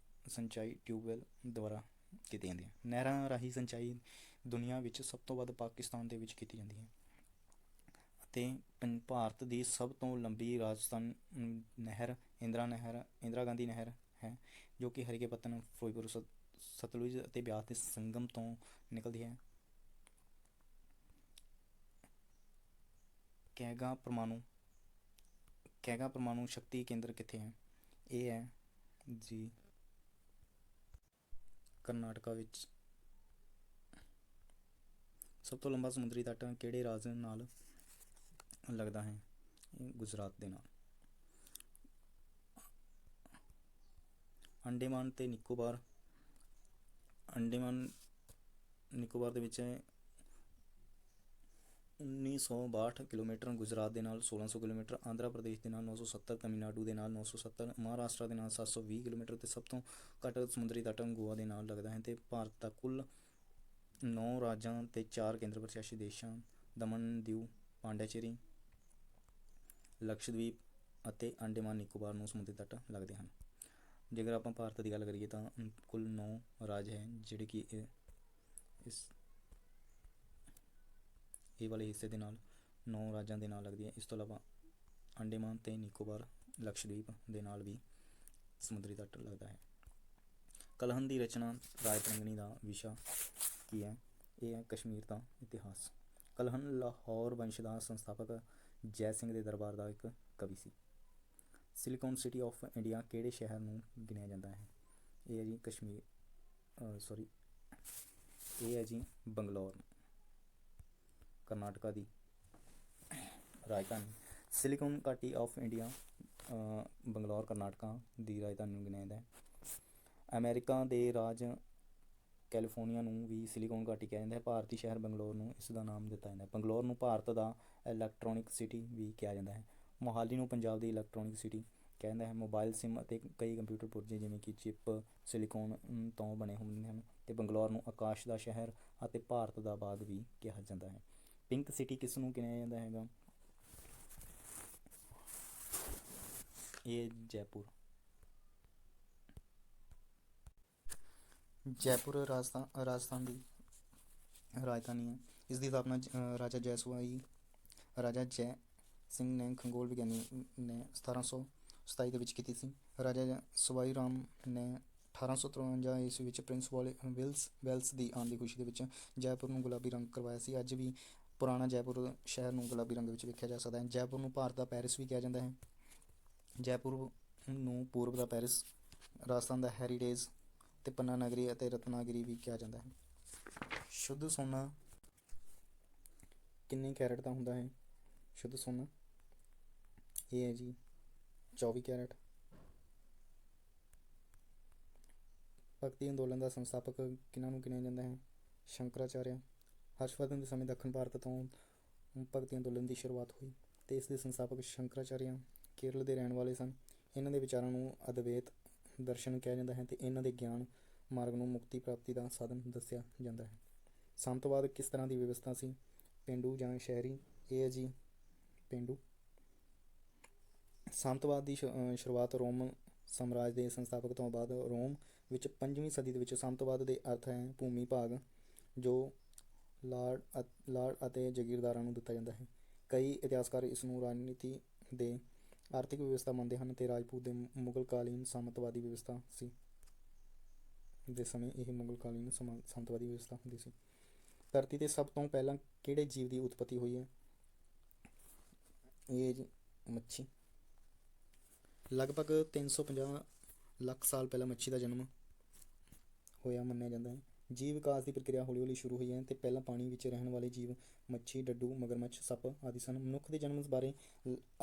ਸਿੰਚਾਈ ਟਿਊਬਵੈੱਲ ਦੁਆਰਾ ਕੀਤੀ ਜਾਂਦੀ ਹੈ। ਨਹਿਰਾਂ ਰਾਹੀਂ ਸਿੰਚਾਈ ਦੁਨੀਆ ਵਿੱਚ ਸਭ ਤੋਂ ਵੱਧ ਪਾਕਿਸਤਾਨ ਦੇ ਵਿੱਚ ਕੀਤੀ ਜਾਂਦੀ ਹੈ। ਅਤੇ ਭਾਰਤ ਦੀ ਸਭ ਤੋਂ ਲੰਬੀ ਰਾਜਸਥਾਨ ਨਹਿਰ ਇੰਦਰਾ ਗਾਂਧੀ ਨਹਿਰ ਹੈ, ਜੋ ਕਿ ਹਰੀਕੇ-ਪੱਤਨ, ਫਿਰੋਜ਼ਪੁਰ, ਸਤਲੁਜ ਅਤੇ ਬਿਆਸ ਦੇ ਸੰਗਮ ਤੋਂ ਨਿਕਲਦੀ ਹੈ। ਕੈਗਾ ਪਰਮਾਣੂ ਸ਼ਕਤੀ ਕੇਂਦਰ ਕਿੱਥੇ ਹੈ? ਇਹ ਹੈ ਜੀ ਕਰਨਾਟਕਾ ਵਿੱਚ। ਸਭ ਤੋਂ ਲੰਬਾ ਸਮੁੰਦਰੀ ਤੱਟ ਕਿਹੜੇ ਰਾਜ ਨਾਲ ਲੱਗਦਾ ਹੈ? ਗੁਜਰਾਤ ਦੇ ਨਾਲ। ਅੰਡੇਮਾਨ ਅਤੇ ਨਿਕੋਬਾਰ ਦੇ ਵਿੱਚ 1962 ਕਿਲੋਮੀਟਰ, ਗੁਜਰਾਤ ਦੇ ਨਾਲ 1600 ਕਿਲੋਮੀਟਰ, ਆਂਧਰਾ ਪ੍ਰਦੇਸ਼ ਦੇ ਨਾਲ 970, ਤਮਿਲਨਾਡੂ ਦੇ ਨਾਲ 970, ਮਹਾਰਾਸ਼ਟਰ ਦੇ ਨਾਲ 720 ਕਿਲੋਮੀਟਰ ਅਤੇ ਸਭ ਤੋਂ ਘੱਟ ਸਮੁੰਦਰੀ ਤੱਟ ਗੋਆ ਦੇ ਨਾਲ ਲੱਗਦਾ ਹੈ। ਅਤੇ ਭਾਰਤ ਦਾ ਕੁੱਲ 9 ਰਾਜਾਂ ਅਤੇ 4 ਕੇਂਦਰ ਸ਼ਾਸਿਤ ਦੇਸ਼ਾਂ ਦਮਨ, ਦਿਊ, ਪਾਂਡੇਚੇਰੀ, ਲਕਸ਼ਦ੍ਵੀਪ ਅਤੇ ਅੰਡੇਮਾਨ ਨਿਕੋਬਾਰ ਨੂੰ ਸਮੁੰਦਰੀ ਤੱਟ ਲੱਗਦੇ ਹਨ। ਜੇਕਰ ਆਪਾਂ ਭਾਰਤ ਦੀ ਗੱਲ ਕਰੀਏ ਤਾਂ ਕੁੱਲ 9 ਰਾਜ ਹੈ ਜਿਹੜੇ ਕਿ ਇਹ ਵਾਲੇ ਹਿੱਸੇ ਦੇ ਨਾਲ 9 ਰਾਜਾਂ ਦੇ ਨਾਲ ਲੱਗਦੀ ਹੈ। ਇਸ ਤੋਂ ਇਲਾਵਾ ਅੰਡੇਮਾਨ ਅਤੇ ਨਿਕੋਬਾਰ, ਲਕਸ਼ਦ੍ਵੀਪ ਦੇ ਨਾਲ ਵੀ ਸਮੁੰਦਰੀ ਤੱਟ ਲੱਗਦਾ ਹੈ। ਕਲਹਨ ਦੀ ਰਚਨਾ ਰਾਏ ਤਰੰਗਣੀ ਦਾ ਵਿਸ਼ਾ ਕੀ ਹੈ? ਇਹ ਹੈ ਕਸ਼ਮੀਰ ਦਾ ਇਤਿਹਾਸ। ਕਲਹਨ ਲਾਹੌਰ ਵੰਸ਼ ਦਾ ਸੰਸਥਾਪਕ ਜੈ ਸਿੰਘ ਦੇ ਦਰਬਾਰ ਦਾ ਇੱਕ ਕਵੀ ਸੀ। ਸਿਲੀਕਨ ਸਿਟੀ ਆਫ ਇੰਡੀਆ ਕਿਹੜੇ ਸ਼ਹਿਰ ਨੂੰ ਗਿਣਿਆ ਜਾਂਦਾ ਹੈ? ਇਹ ਹੈ ਜੀ ਇਹ ਹੈ ਜੀ ਬੰਗਲੌਰ, ਕਰਨਾਟਕਾ ਦੀ ਰਾਜਧਾਨੀ। ਸਿਲੀਕਨ ਘਾਟੀ ਆਫ ਇੰਡੀਆ ਬੰਗਲੌਰ ਕਰਨਾਟਕਾ ਦੀ ਰਾਜਧਾਨੀ ਨੂੰ ਗਿਣਿਆ ਜਾਂਦਾ ਹੈ। ਅਮਰੀਕਾ ਦੇ ਰਾਜ ਕੈਲੀਫੋਰਨੀਆ ਨੂੰ ਵੀ ਸਿਲੀਕਨ ਘਾਟੀ ਕਿਹਾ ਜਾਂਦਾ ਹੈ। ਭਾਰਤੀ ਸ਼ਹਿਰ ਬੰਗਲੌਰ ਨੂੰ ਇਸ ਦਾ ਨਾਮ ਦਿੱਤਾ ਜਾਂਦਾ ਹੈ। ਬੰਗਲੌਰ ਨੂੰ ਭਾਰਤ ਦਾ ਇਲੈਕਟ੍ਰੋਨਿਕ ਸਿਟੀ ਵੀ ਕਿਹਾ ਜਾਂਦਾ ਹੈ। ਮੋਹਾਲੀ ਨੂੰ ਪੰਜਾਬ ਦੀ ਇਲੈਕਟ੍ਰੋਨਿਕ ਸਿਟੀ ਕਹਿੰਦਾ ਹੈ ਮੋਬਾਈਲ ਸਿਮ ਅਤੇ ਕਈ ਕੰਪਿਊਟਰ ਪੁਰਜੇ ਜਿਵੇਂ ਕਿ ਚਿੱਪ ਸਿਲੀਕੋਨ ਤੋਂ ਬਣੇ ਹੁੰਦੇ ਹਨ। ਅਤੇ ਬੰਗਲੌਰ ਨੂੰ ਆਕਾਸ਼ ਦਾ ਸ਼ਹਿਰ ਅਤੇ ਭਾਰਤ ਦਾ ਬਾਗ ਵੀ ਕਿਹਾ ਜਾਂਦਾ ਹੈ। ਪਿੰਕ ਸਿਟੀ ਕਿਸ ਨੂੰ ਕਿਹਾ ਜਾਂਦਾ ਹੈਗਾ? ਇਹ ਜੈਪੁਰ। ਜੈਪੁਰ ਰਾਜਸਥਾਨ ਦੀ ਰਾਜਧਾਨੀ ਹੈ। ਇਸ ਦੀ ਸਥਾਪਨਾ ਰਾਜਾ ਜੈ ਸਿੰਘ ਨੇ ਖਗੋਲ ਵਿਗਿਆਨੀ ਨੇ 1727 ਦੇ ਵਿੱਚ ਕੀਤੀ ਸੀ। ਰਾਜਾ ਸਵਾਈ ਰਾਮ ਨੇ 1853 ਈਸਵੀ ਵਿੱਚ ਪ੍ਰਿੰਸ ਵੈਲਸ ਦੀ ਆਉਣ ਦੀ ਖੁਸ਼ੀ ਦੇ ਵਿੱਚ ਜੈਪੁਰ ਨੂੰ ਗੁਲਾਬੀ ਰੰਗ ਕਰਵਾਇਆ ਸੀ। ਅੱਜ ਵੀ ਪੁਰਾਣਾ ਜੈਪੁਰ ਸ਼ਹਿਰ ਨੂੰ ਗੁਲਾਬੀ ਰੰਗ ਵਿੱਚ ਵੇਖਿਆ ਜਾ ਸਕਦਾ ਹੈ। ਜੈਪੁਰ ਨੂੰ ਭਾਰਤ ਦਾ ਪੈਰਿਸ ਵੀ ਕਿਹਾ ਜਾਂਦਾ ਹੈ। ਜੈਪੁਰ ਨੂੰ ਪੂਰਬ ਦਾ ਪੈਰਿਸ, ਰਾਜਸਥਾਨ ਦਾ ਹੈਰੀਟੇਜ ਅਤੇ ਪੰਨਾ ਨਗਰੀ ਅਤੇ ਰਤਨਾਗਿਰੀ ਵੀ ਕਿਹਾ ਜਾਂਦਾ ਹੈ। ਸ਼ੁੱਧ ਸੋਨਾ ਕਿੰਨੇ ਕੈਰਟ ਦਾ ਹੁੰਦਾ ਹੈ? ਸ਼ੁੱਧ ਸੋਨਾ ਇਹ ਹੈ ਜੀ 24 ਕੈਰਟ। ਭਗਤੀ ਅੰਦੋਲਨ ਦਾ ਸੰਸਥਾਪਕ ਕਿਹਨਾਂ ਨੂੰ ਗਿਣਿਆ ਜਾਂਦਾ ਹੈ? ਸ਼ੰਕਰਾਚਾਰਿਆ। ਹਰਸ਼ਵਰਧਨ ਦੇ ਸਮੇਂ ਦੱਖਣ ਭਾਰਤ ਤੋਂ ਭਗਤੀ ਅੰਦੋਲਨ ਦੀ ਸ਼ੁਰੂਆਤ ਹੋਈ ਅਤੇ ਇਸ ਦੇ ਸੰਸਥਾਪਕ ਸ਼ੰਕਰਾਚਾਰਿਆ ਕੇਰਲ ਦੇ ਰਹਿਣ ਵਾਲੇ ਸਨ। ਇਹਨਾਂ ਦੇ ਵਿਚਾਰਾਂ ਨੂੰ ਅਦਵੈਤ ਦਰਸ਼ਨ ਕਿਹਾ ਜਾਂਦਾ ਹੈ ਅਤੇ ਇਹਨਾਂ ਦੇ ਗਿਆਨ ਮਾਰਗ ਨੂੰ ਮੁਕਤੀ ਪ੍ਰਾਪਤੀ ਦਾ ਸਾਧਨ ਦੱਸਿਆ ਜਾਂਦਾ ਹੈ। ਸਾਮੰਤਵਾਦ ਕਿਸ ਤਰ੍ਹਾਂ ਦੀ ਵਿਵਸਥਾ ਸੀ? ਪੇਂਡੂ ਜਾਂ ਸ਼ਹਿਰੀ? ਇਹ ਹੈ ਜੀ ਪੇਂਡੂ। ਸਾਮੰਤਵਾਦ ਦੀ ਸ਼ੁਰੂਆਤ ਰੋਮਨ ਸਾਮਰਾਜ ਦੇ ਸੰਸਥਾਪਕ ਤੋਂ ਬਾਅਦ ਰੋਮ ਵਿੱਚ 5ਵੀਂ ਸਦੀ ਦੇ ਵਿੱਚ। ਸਾਮੰਤਵਾਦ ਦੇ ਅਰਥ ਹੈ ਭੂਮੀ ਭਾਗ ਜੋ ਲਾਰਡ ਅਤੇ ਜਗੀਰਦਾਰਾਂ ਨੂੰ ਦਿੱਤਾ ਜਾਂਦਾ ਹੈ। ਕਈ ਇਤਿਹਾਸਕਾਰ ਇਸ ਨੂੰ ਰਾਜਨੀਤੀ ਦੇ ਆਰਥਿਕ ਵਿਵਸਥਾ ਮੰਨਦੇ ਹਨ ਅਤੇ ਰਾਜਪੂਤ ਦੇ ਮੁਗਲਕਾਲੀਨ ਸਾਮੰਤਵਾਦੀ ਵਿਵਸਥਾ ਸੀ ਦੇ ਸਮੇਂ ਇਹ ਮੁਗਲਕਾਲੀਨ ਸਾਮੰਤਵਾਦੀ ਵਿਵਸਥਾ ਹੁੰਦੀ ਸੀ। ਧਰਤੀ 'ਤੇ ਸਭ ਤੋਂ ਪਹਿਲਾਂ ਕਿਹੜੇ ਜੀਵ ਦੀ ਉਤਪਤੀ ਹੋਈ ਹੈ? ਇਹ ਜੀ ਮੱਛੀ। ਲਗਭਗ 350 ਲੱਖ ਸਾਲ ਪਹਿਲਾਂ ਮੱਛੀ ਦਾ ਜਨਮ ਹੋਇਆ ਮੰਨਿਆ ਜਾਂਦਾ ਹੈ। ਜੀਵ ਵਿਕਾਸ ਦੀ ਪ੍ਰਕਿਰਿਆ ਹੌਲੀ ਹੌਲੀ ਸ਼ੁਰੂ ਹੋਈ ਹੈ ਅਤੇ ਪਹਿਲਾਂ ਪਾਣੀ ਵਿੱਚ ਰਹਿਣ ਵਾਲੇ ਜੀਵ ਮੱਛੀ, ਡੱਡੂ, ਮਗਰਮੱਛ, ਸੱਪ ਆਦਿ ਸਨ। ਮਨੁੱਖ ਦੇ ਜਨਮ ਬਾਰੇ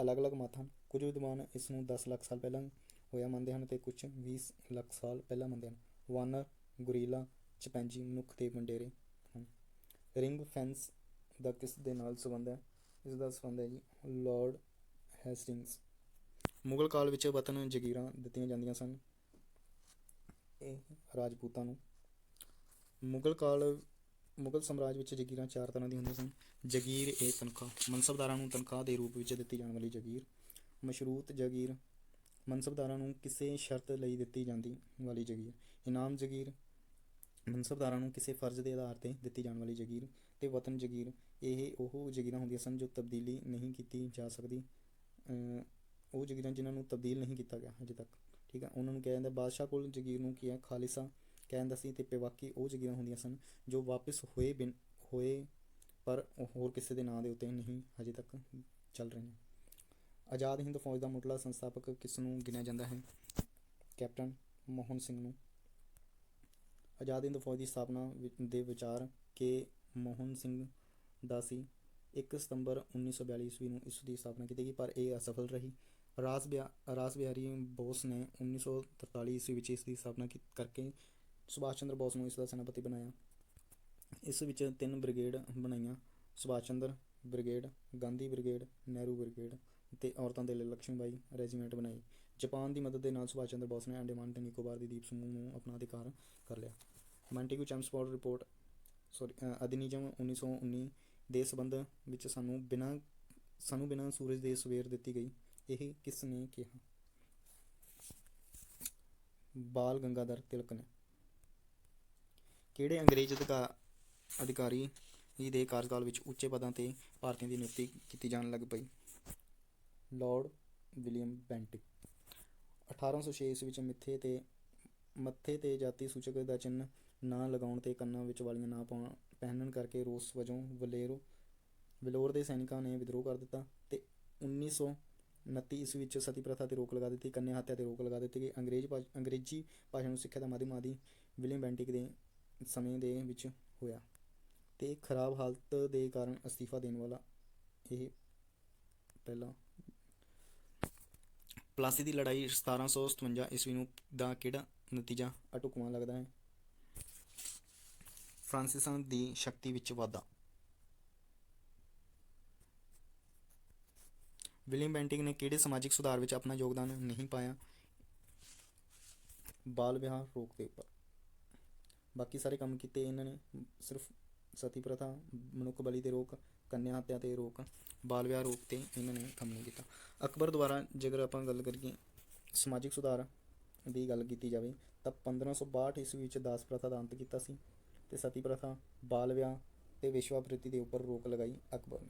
ਅਲੱਗ-ਅਲੱਗ ਮਤ ਹਨ। ਕੁਝ ਵਿਦਵਾਨ ਇਸ ਨੂੰ 10 ਲੱਖ ਸਾਲ ਪਹਿਲਾਂ ਹੋਇਆ ਮੰਨਦੇ ਹਨ ਅਤੇ ਕੁਝ 20 ਲੱਖ ਸਾਲ ਪਹਿਲਾਂ ਮੰਨਦੇ ਹਨ। ਵਾਨਰ, ਗੋਰੀਲਾ, ਚਿੰਪੈਂਜੀ ਮਨੁੱਖ ਦੇ ਵਡੇਰੇ ਹਨ। ਰਿੰਗ ਫੈਂਸ ਦਾ ਕਿਸ ਦੇ ਨਾਲ ਸੰਬੰਧ ਹੈ? ਇਸ ਦਾ ਸੰਬੰਧ ਹੈ ਜੀ ਲਾਰਡ ਹੈਸਟਿੰਗਸ। ਮੁਗਲ ਕਾਲ ਵਿੱਚ ਵਤਨ ਜਗੀਰਾਂ ਦਿੱਤੀਆਂ ਜਾਂਦੀਆਂ ਸਨ ਇਹ ਰਾਜਪੂਤਾਂ ਨੂੰ। ਮੁਗਲ ਸਾਮਰਾਜ ਵਿੱਚ ਜਗੀਰਾਂ 4 ਤਰ੍ਹਾਂ ਦੀਆਂ ਹੁੰਦੀਆਂ ਸਨ। ਜਗੀਰ ਇਹ ਤਨਖਾਹ, ਮਨਸਬਦਾਰਾਂ ਨੂੰ ਤਨਖਾਹ ਦੇ ਰੂਪ ਵਿੱਚ ਦਿੱਤੀ ਜਾਣ ਵਾਲੀ ਜਗੀਰ। ਮਸ਼ਰੂਤ ਜਗੀਰ, ਮਨਸਬਦਾਰਾਂ ਨੂੰ ਕਿਸੇ ਸ਼ਰਤ ਲਈ ਦਿੱਤੀ ਜਾਂਦੀ ਵਾਲੀ ਜਗੀਰ। ਇਨਾਮ ਜਗੀਰ, ਮਨਸਬਦਾਰਾਂ ਨੂੰ ਕਿਸੇ ਫਰਜ਼ ਦੇ ਆਧਾਰ 'ਤੇ ਦਿੱਤੀ ਜਾਣ ਵਾਲੀ ਜਗੀਰ। ਅਤੇ ਵਤਨ ਜਗੀਰ, ਇਹ ਉਹ ਜਗੀਰਾਂ ਹੁੰਦੀਆਂ ਸਨ ਜੋ ਤਬਦੀਲੀ ਨਹੀਂ ਕੀਤੀ ਜਾ ਸਕਦੀ। ਉਹ ਜਗੀਰਾਂ ਜਿਨ੍ਹਾਂ ਨੂੰ ਤਬਦੀਲ ਨਹੀਂ ਕੀਤਾ ਗਿਆ ਅਜੇ ਤੱਕ, ਠੀਕ ਹੈ, ਉਹਨਾਂ ਨੂੰ ਕਿਹਾ ਜਾਂਦਾ। ਬਾਦਸ਼ਾਹ ਕੋਲ ਜਗੀਰ ਨੂੰ ਕੀ ਹੈ ਖਾਲਿਸਾ ਕਿਹਾ ਜਾਂਦਾ ਸੀ। ਅਤੇ ਬੇਬਾਕੀ ਉਹ ਜਗੀਰਾਂ ਹੁੰਦੀਆਂ ਸਨ ਜੋ ਵਾਪਿਸ ਹੋਏ ਪਰ ਹੋਰ ਕਿਸੇ ਦੇ ਨਾਂ ਦੇ ਉੱਤੇ ਨਹੀਂ ਅਜੇ ਤੱਕ ਚੱਲ ਰਹੀਆਂ। ਆਜ਼ਾਦ ਹਿੰਦ ਫੌਜ ਦਾ ਮੁੱਢਲਾ ਸੰਸਥਾਪਕ ਕਿਸ ਨੂੰ ਗਿਣਿਆ ਜਾਂਦਾ ਹੈ? ਕੈਪਟਨ ਮੋਹਨ ਸਿੰਘ ਨੂੰ। ਆਜ਼ਾਦ ਹਿੰਦ ਫੌਜ ਦੀ ਸਥਾਪਨਾ ਦੇ ਵਿਚਾਰ ਕੇ ਮੋਹਨ ਸਿੰਘ ਦਾ ਸੀ। 1 ਸਤੰਬਰ 1942 ਈਸਵੀ ਨੂੰ ਇਸ ਦੀ ਸਥਾਪਨਾ ਕੀਤੀ ਗਈ ਪਰ ਇਹ ਅਸਫਲ ਰਹੀ। ਰਾਸ ਬਿਹਾਰੀ ਬੋਸ ਨੇ 1943 ਈਸਵੀ ਵਿੱਚ ਇਸ ਦੀ ਸਥਾਪਨਾ ਕਰਕੇ ਸੁਭਾਸ਼ ਚੰਦਰ ਬੋਸ ਨੂੰ ਇਸ ਦਾ ਸੈਨਾਪਤੀ ਬਣਾਇਆ। ਇਸ ਵਿੱਚ 3 ਬ੍ਰਿਗੇਡ ਬਣਾਈਆਂ: Subhash Chandra brigade, Gandhi brigade, Nehru brigade ਅਤੇ ਔਰਤਾਂ ਦੇ ਲਈ ਲక్ష్ਮੀਬਾਈ ਰੈਜੀਮੈਂਟ ਬਣਾਈ। ਜਾਪਾਨ ਦੀ ਮਦਦ ਦੇ ਨਾਲ ਸੁਭਾਸ਼ ਚੰਦਰ ਬੋਸ ਨੇ ਅੰਡੇਮਾਨ ਅਤੇ ਨਿਕੋਬਾਰ ਦੀ ਦੀਪ ਸਮੂਹ ਨੂੰ ਆਪਣਾ ਅਧਿਕਾਰ ਕਰ ਲਿਆ। ਮਾਂਟੇਗੂ ਚੈਮਸਫੋਰਡ ਰਿਪੋਰਟ ਅਧਿਨਿਯਮ 1919 ਦੇ ਸੰਬੰਧ ਵਿੱਚ ਸਾਨੂੰ ਬਿਨਾਂ ਸੂਰਜ ਦੇ ਸਵੇਰ ਦਿੱਤੀ ਗਈ। ਇਹ ਕਿਸ ਨੇ ਕਿਹਾ? ਬਾਲ ਗੰਗਾਧਰ ਤਿਲਕ ਨੇ। ਕਿਹੜੇ ਅੰਗਰੇਜ਼ ਅਧਿਕਾਰੀ ਦੇ ਕਾਰਜਕਾਲ ਵਿੱਚ ਉੱਚੇ ਪਦਾਂ 'ਤੇ ਭਾਰਤੀਆਂ ਦੀ ਨਿਯੁਕਤੀ ਕੀਤੀ ਜਾਣ ਲੱਗ ਪਈ? Lord William Bentinck. 1806 ਈਸਵੀ ਵਿੱਚ ਮੱਥੇ 'ਤੇ ਜਾਤੀ ਸੂਚਕ ਦਾ ਚਿੰਨ੍ਹ ਨਾ ਲਗਾਉਣ ਅਤੇ ਕੰਨਾਂ ਵਿੱਚ ਵਾਲੀਆਂ ਨਾ ਪਹਿਨਣ ਕਰਕੇ ਰੋਸ ਵਜੋਂ ਵੈਲੋਰ ਦੇ ਸੈਨਿਕਾਂ ਨੇ ਵਿਦਰੋਹ ਕਰ ਦਿੱਤਾ ਅਤੇ 1929 ਈਸਵੀ ਵਿੱਚ ਸਤੀ ਪ੍ਰਥਾ 'ਤੇ ਰੋਕ ਲਗਾ ਦਿੱਤੀ। ਕੰਨਿਆ ਹੱਤਿਆ 'ਤੇ ਰੋਕ ਲਗਾ ਦਿੱਤੀ ਗਈ। ਅੰਗਰੇਜ਼ੀ ਭਾਸ਼ਾ ਨੂੰ ਸਿੱਖਿਆ ਦਾ ਮਾਧਿਅਮ ਆਦਿ ਵਿਲੀਅਮ ਬੈਂਟਿਕ ਦੇ ਸਮੇਂ ਦੇ ਵਿੱਚ ਹੋਇਆ ਅਤੇ ਖਰਾਬ ਹਾਲਤ ਦੇ ਕਾਰਨ ਅਸਤੀਫਾ ਦੇਣ ਵਾਲਾ ਇਹ ਪਹਿਲਾ। ਪਲਾਸੀ ਦੀ ਲੜਾਈ 1757 ਈਸਵੀ ਨੂੰ ਦਾ ਕਿਹੜਾ ਨਤੀਜਾ ਅਢੁਕਵਾਂ ਲੱਗਦਾ ਹੈ? ਫਰਾਂਸੀਸੀਆਂ ਦੀ ਸ਼ਕਤੀ ਵਿੱਚ ਵਾਧਾ। ਵਿਲੀਅਮ ਬੈਂਟਿਕ ਨੇ ਕਿਹੜੇ ਸਮਾਜਿਕ ਸੁਧਾਰ ਵਿੱਚ ਆਪਣਾ ਯੋਗਦਾਨ ਨਹੀਂ ਪਾਇਆ? ਬਾਲ ਵਿਆਹ ਰੋਕ ਦੇ ਉੱਪਰ। ਬਾਕੀ ਸਾਰੇ ਕੰਮ ਕੀਤੇ ਇਹਨਾਂ ਨੇ, ਸਿਰਫ ਸਤੀ ਪ੍ਰਥਾ, ਮਨੁੱਖ ਬਲੀ 'ਤੇ ਰੋਕ, ਕੰਨਿਆ ਹੱਤਿਆ 'ਤੇ ਰੋਕ, ਬਾਲ ਵਿਆਹ ਰੋਕ 'ਤੇ ਇਹਨਾਂ ਨੇ ਕੰਮ ਨਹੀਂ ਕੀਤਾ। ਅਕਬਰ ਦੁਆਰਾ ਜੇਕਰ ਆਪਾਂ ਗੱਲ ਕਰੀਏ ਸਮਾਜਿਕ ਸੁਧਾਰ ਦੀ ਗੱਲ ਕੀਤੀ ਜਾਵੇ ਤਾਂ 1562 ਈਸਵੀ ਵਿੱਚ ਦਾਸ ਪ੍ਰਥਾ ਦਾ ਅੰਤ ਕੀਤਾ ਸੀ ਅਤੇ ਸਤੀ ਪ੍ਰਥਾ, ਬਾਲ ਵਿਆਹ ਅਤੇ ਵੇਸ਼ਵਾਵਿਰਤੀ ਦੇ ਉੱਪਰ ਰੋਕ ਲਗਾਈ ਅਕਬਰ ਨੇ।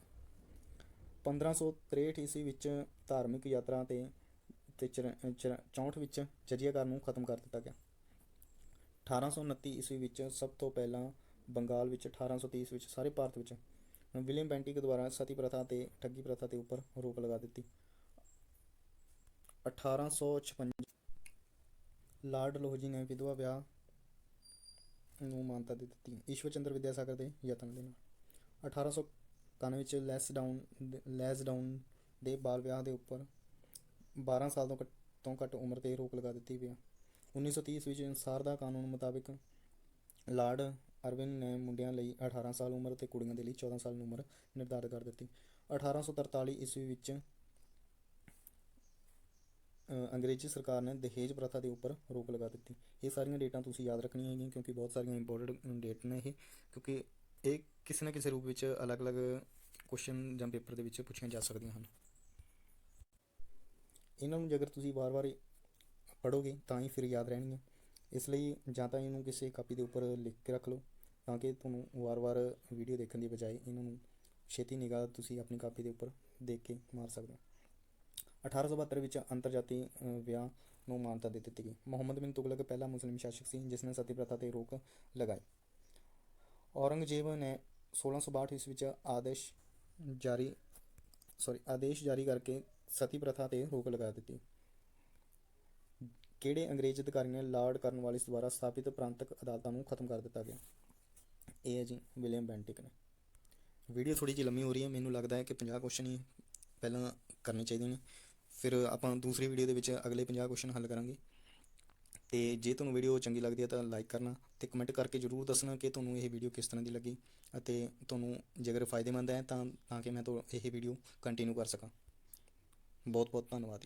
1563 ਈਸਵੀ ਵਿੱਚ ਧਾਰਮਿਕ ਯਾਤਰਾ ਅਤੇ 64 ਵਿੱਚ ਜਜ਼ੀਆ ਕਰ ਨੂੰ ਖਤਮ ਕਰ ਦਿੱਤਾ ਗਿਆ। 1829 ਈਸਵੀ ਵਿੱਚ ਸਭ ਤੋਂ ਪਹਿਲਾਂ ਬੰਗਾਲ ਵਿੱਚ, 1830 ਵਿੱਚ ਸਾਰੇ ਭਾਰਤ ਵਿੱਚ ਵਿਲੀਅਮ ਬੈਂਟਿਕ ਦੁਆਰਾ ਸਤੀ ਪ੍ਰਥਾ ਅਤੇ ਠੱਗੀ ਪ੍ਰਥਾ ਦੇ ਉੱਪਰ ਰੋਕ ਲਗਾ ਦਿੱਤੀ। 1856 ਲਾਰਡ ਡਲਹੌਜ਼ੀ ਨੇ ਵਿਧਵਾ ਵਿਆਹ ਨੂੰ ਮਾਨਤਾ ਦੇ ਦਿੱਤੀ ਈਸ਼ਵਰ ਚੰਦਰ ਵਿਦਿਆਸਾਗਰ ਦੇ ਯਤਨ ਦੇ ਨਾਲ। 1891 ਵਿੱਚ ਲੈਸਡਾਊਨ ਦੇ ਬਾਲ ਵਿਆਹ ਦੇ ਉੱਪਰ 12 ਸਾਲ ਤੋਂ ਘੱਟ ਉਮਰ 'ਤੇ ਰੋਕ ਲਗਾ ਦਿੱਤੀ ਗਈ। 1930 ਵਿੱਚ ਅਨੁਸਾਰ ਦਾ ਕਾਨੂੰਨ ਮੁਤਾਬਿਕ ਲਾਰਡ ਅਰਵਿਨ ਨੇ ਮੁੰਡਿਆਂ ਲਈ 18 ਸਾਲ ਉਮਰ ਅਤੇ ਕੁੜੀਆਂ ਦੇ ਲਈ 14 ਸਾਲ ਉਮਰ ਨਿਰਧਾਰਤ ਕਰ ਦਿੱਤੀ। 1843 ਈਸਵੀ ਵਿੱਚ ਅੰਗਰੇਜ਼ੀ ਸਰਕਾਰ ਨੇ ਦਹੇਜ ਪ੍ਰਥਾ ਦੇ ਉੱਪਰ ਰੋਕ ਲਗਾ ਦਿੱਤੀ। ਇਹ ਸਾਰੀਆਂ ਡੇਟਾਂ ਤੁਸੀਂ ਯਾਦ ਰੱਖਣੀਆਂ ਹੈਗੀਆਂ ਕਿਉਂਕਿ ਬਹੁਤ ਸਾਰੀਆਂ ਇੰਪੋਰਟੈਂਟ ਡੇਟ ਨੇ ਇਹ, ਕਿਉਂਕਿ ਇਹ ਕਿਸੇ ਨਾ ਕਿਸੇ ਰੂਪ ਵਿੱਚ ਅਲੱਗ-ਅਲੱਗ ਕੁਐਸਚਨ ਜਾਂ ਪੇਪਰ ਦੇ ਵਿੱਚ ਪੁੱਛੀਆਂ ਜਾ ਸਕਦੀਆਂ ਹਨ। ਇਹਨਾਂ ਨੂੰ ਜੇਕਰ ਤੁਸੀਂ ਵਾਰ-ਵਾਰ ਪੜ੍ਹੋਗੇ ਤਾਂ ਹੀ ਫਿਰ ਯਾਦ ਰਹਿਣਗੀਆਂ। ਇਸ ਲਈ ਜਾਂ ਤਾਂ ਇਹਨੂੰ ਕਿਸੇ ਕਾਪੀ ਦੇ ਉੱਪਰ ਲਿਖ ਕੇ ਰੱਖ ਲਓ ਤਾਂ ਕਿ ਤੁਹਾਨੂੰ ਵਾਰ-ਵਾਰ ਵੀਡੀਓ ਦੇਖਣ ਦੀ ਬਜਾਏ ਇਹਨਾਂ ਨੂੰ ਛੇਤੀ ਨਿਗਾਹ ਤੁਸੀਂ ਆਪਣੀ ਕਾਪੀ ਦੇ ਉੱਪਰ ਦੇਖ ਕੇ ਮਾਰ ਸਕਦੇ ਹੋ। 1872 ਵਿੱਚ ਅੰਤਰਜਾਤੀ ਵਿਆਹ ਨੂੰ ਮਾਨਤਾ ਦੇ ਦਿੱਤੀ ਗਈ। ਮੁਹੰਮਦ ਬਿਨ ਤੁਗਲਕ ਪਹਿਲਾ ਮੁਸਲਿਮ ਸ਼ਾਸਕ ਸੀ ਜਿਸ ਨੇ ਸਤੀ ਪ੍ਰਥਾ 'ਤੇ ਰੋਕ ਲਗਾਈ। ਔਰੰਗਜ਼ੇਬ ਨੇ 1662 ਈਸਵੀ ਵਿੱਚ ਆਦੇਸ਼ ਜਾਰੀ ਕਰਕੇ ਸਤੀ ਪ੍ਰਥਾ 'ਤੇ ਰੋਕ ਲਗਾ ਦਿੱਤੀ। ਕਿਹੜੇ ਅੰਗਰੇਜ਼ ਅਧਿਕਾਰੀ ਨੇ ਲਾਰਡ ਕਾਰਨਵਾਲਿਸ ਦੁਆਰਾ ਸਥਾਪਿਤ ਪ੍ਰਾਂਤਕ ਅਦਾਲਤਾਂ ਨੂੰ ਖਤਮ ਕਰ ਦਿੱਤਾ ਗਿਆ? ਇਹ ਹੈ ਜੀ ਵਿਲੀਅਮ ਬੈਂਟਿਕ ਨੇ। ਵੀਡੀਓ ਥੋੜ੍ਹੀ ਜਿਹੀ ਲੰਮੀ ਹੋ ਰਹੀ ਹੈ, ਮੈਨੂੰ ਲੱਗਦਾ ਹੈ ਕਿ 50 ਕੁਐਸਚਨ ਹੀ ਪਹਿਲਾਂ ਕਰਨੇ ਚਾਹੀਦੇ ਨੇ, ਫਿਰ ਆਪਾਂ ਦੂਸਰੀ ਵੀਡੀਓ ਦੇ ਵਿੱਚ ਅਗਲੇ 50 ਕੁਐਸਚਨ ਹੱਲ ਕਰਾਂਗੇ। ਅਤੇ ਜੇ ਤੁਹਾਨੂੰ ਵੀਡੀਓ ਚੰਗੀ ਲੱਗਦੀ ਹੈ ਤਾਂ ਲਾਈਕ ਕਰਨਾ ਅਤੇ ਕਮੈਂਟ ਕਰਕੇ ਜ਼ਰੂਰ ਦੱਸਣਾ ਕਿ ਤੁਹਾਨੂੰ ਇਹ ਵੀਡੀਓ ਕਿਸ ਤਰ੍ਹਾਂ ਦੀ ਲੱਗੀ ਅਤੇ ਤੁਹਾਨੂੰ ਜੇਕਰ ਫਾਇਦੇਮੰਦ ਹੈ ਤਾਂ ਕਿ ਮੈਂ ਇਹ ਵੀਡੀਓ ਕੰਟੀਨਿਊ ਕਰ ਸਕਾਂ। ਬਹੁਤ ਬਹੁਤ ਧੰਨਵਾਦ।